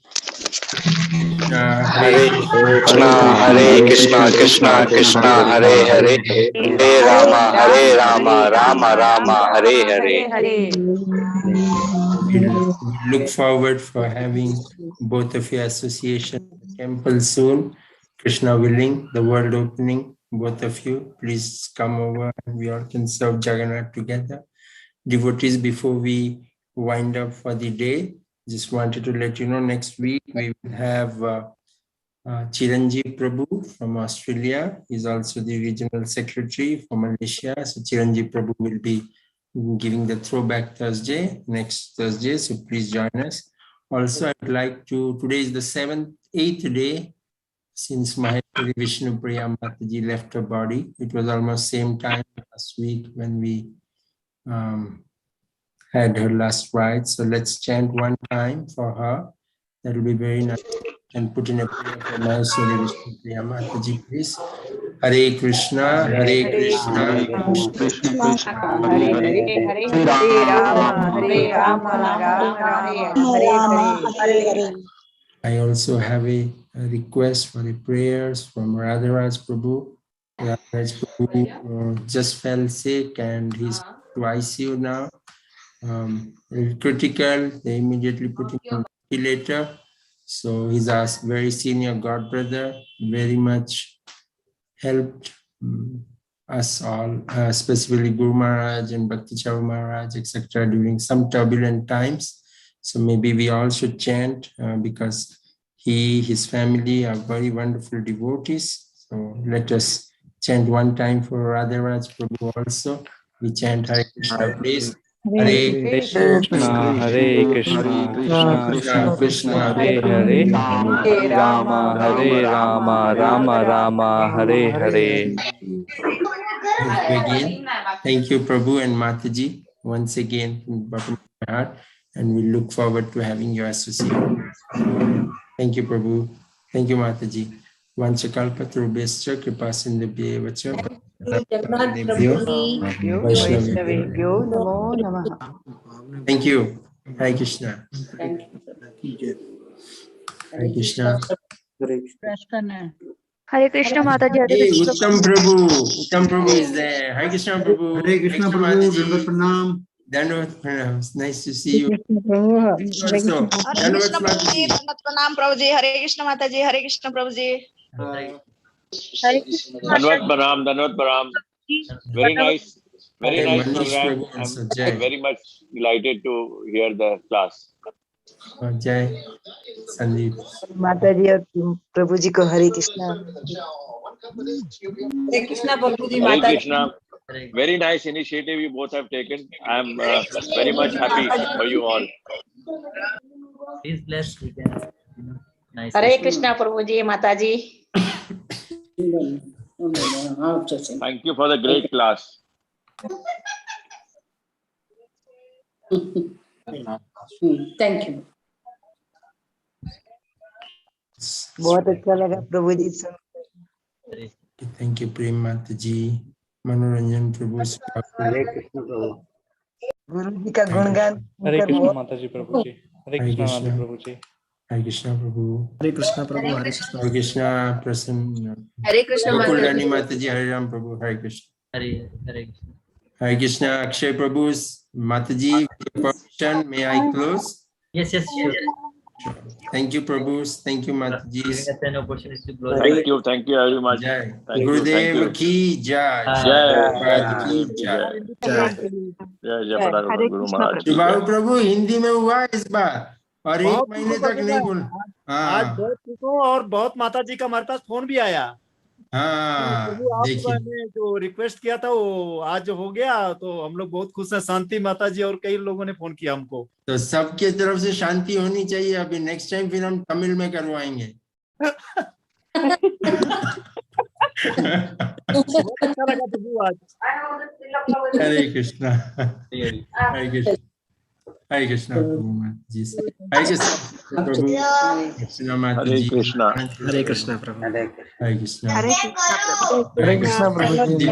Hare Krishna, Hare Krishna, Krishna Krishna, Hare Hare, Hare Rama, Rama Rama, Hare Hare. We'll look forward for having both of your association in the temple soon. Krishna willing, the world opening, both of you, please come over and we all can serve Jagannath together. Devotees, before we wind up for the day, just wanted to let you know next week we will have Chiranjeev Prabhu from Australia. He's also the regional secretary for Malaysia. So Chiranjeev Prabhu will be giving the throwback Thursday, next Thursday. So please join us. Also, I'd like to, today is the 8th day since Maheshwari Vishnu Priya Mataji left her body. It was almost same time last week when we had her last rite. So let's chant one time for her. That will be very nice. And put in a prayer for Maheshwari Vishnu Priya Mataji, please. Hare Krishna, Hare Krishna, Krishna Hare Hare, Hare Rama, Rama Hare. I also have a request for the prayers from Radharaj Prabhu. Radharaj Prabhu just fell sick and he's to ICU now. Critical, they immediately put him on ventilator. So he's a very senior god brother, very much helped us all, especially Guru Maharaj and Bhakti Charu Maharaj, etc., during some turbulent times. So maybe we all should chant because his family are very wonderful devotees. So let us chant one time for Radharaj Prabhu also. We chant Hare Krishna, please. Hare Krishna, Hare Krishna, Krishna Krishna, Hare Hare, Hare Rama, Hare Rama, Rama Rama, Hare Hare. Thank you again. Thank you, Prabhu and Mataji, once again from the bottom of my heart, and we look forward to having you associate. Thank you, Prabhu. Thank you, Mataji. Vanchakalpatrubhescha kripasindhubhyev cha Jagannath Prabhu ji Thank you. Hare Krishna. Hare Krishna. Hare Krishna Mataji, Hare Hey, Krishna. Uttam Prabhu. Uttam Prabhu is there. Hare Krishna Prabhu. Hare Krishna Prabhu, Dandavat Pranam. Dandavat Pranam. Nice to see you. Hare Also, Dandavat Mataji. प्रणाम प्रभु जी हरे कृष्ण माता जी हरे कृष्ण प्रभु जी Dandavat Param. Very nice Manish program. Prabhu also. Jai. I'm very much delighted to hear the class. Jai. Sandeep. माता जी और प्रभु जी को हरे कृष्णा। हरे कृष्ण प्रभु जी Hare माता जी Krishna. Very nice initiative you both have taken. I'm very much happy for you all. Please bless. We can, nice. हरे कृष्ण प्रभु जी माता जी Thank you for the great class. Thank you बहुत अच्छा लगा प्रभु जी सुन। Thank you, Prem Mataji. Manoranjan Prabhu. हरे कृष्ण प्रभु। गुरु जी का गुणगान हरे सुनकर कृष्ण बहुत माता जी प्रभु जी, हरे कृष्ण माता प्रभु जी। Hare Krishna Prabhu. Hare Krishna Prabhu, Hare Krishna. Hare Krishna Prasanna. Hare Krishna Gokul Mataji. Rani Mataji. Hare Ram Prabhu. Hare Krishna. Hare Krishna. Hare Krishna Akshay Prabhu's Mataji. With your permission, may I close? Yes, sure. Thank you, Prabhu's. Thank you, Giving Mataji. us an opportunity to glorify. Thank you very much. Jai. Thank you, Gurudev ki jai. Jai. Prabhupada ki jai. जय पराक्रम गुरु महाराज की सुबाहु जय। प्रभु हिंदी में हुआ इस बार और एक बहुत महीने खुश तक नहीं बोल। आज हाँ बहुत खुश हूँ और बहुत माता जी का हमारे पास फोन भी आया। हाँ प्रभु देखिए आपने जो रिक्वेस्ट किया था वो आज हो गया, तो हम लोग बहुत खुश हैं। शांति माता जी और कई लोगों ने फोन किया हमको। तो सबके तरफ से शांति होनी चाहिए। अभी नेक्स्ट टाइम फिर हम तमिल में करवाएंगे। बहुत अच्छा लगा प्रभु आज। हरे कृष्णा हरे कृष्णा हरे कृष्णा प्रभु माता जी से हरे कृष्णा प्रभु कृष्णा माता हरे जी कृष्णा हरे कृष्ण प्रभु। हरे कृष्णा Hare Krishna Prabhu. हरे कृष्णा प्रभु जी।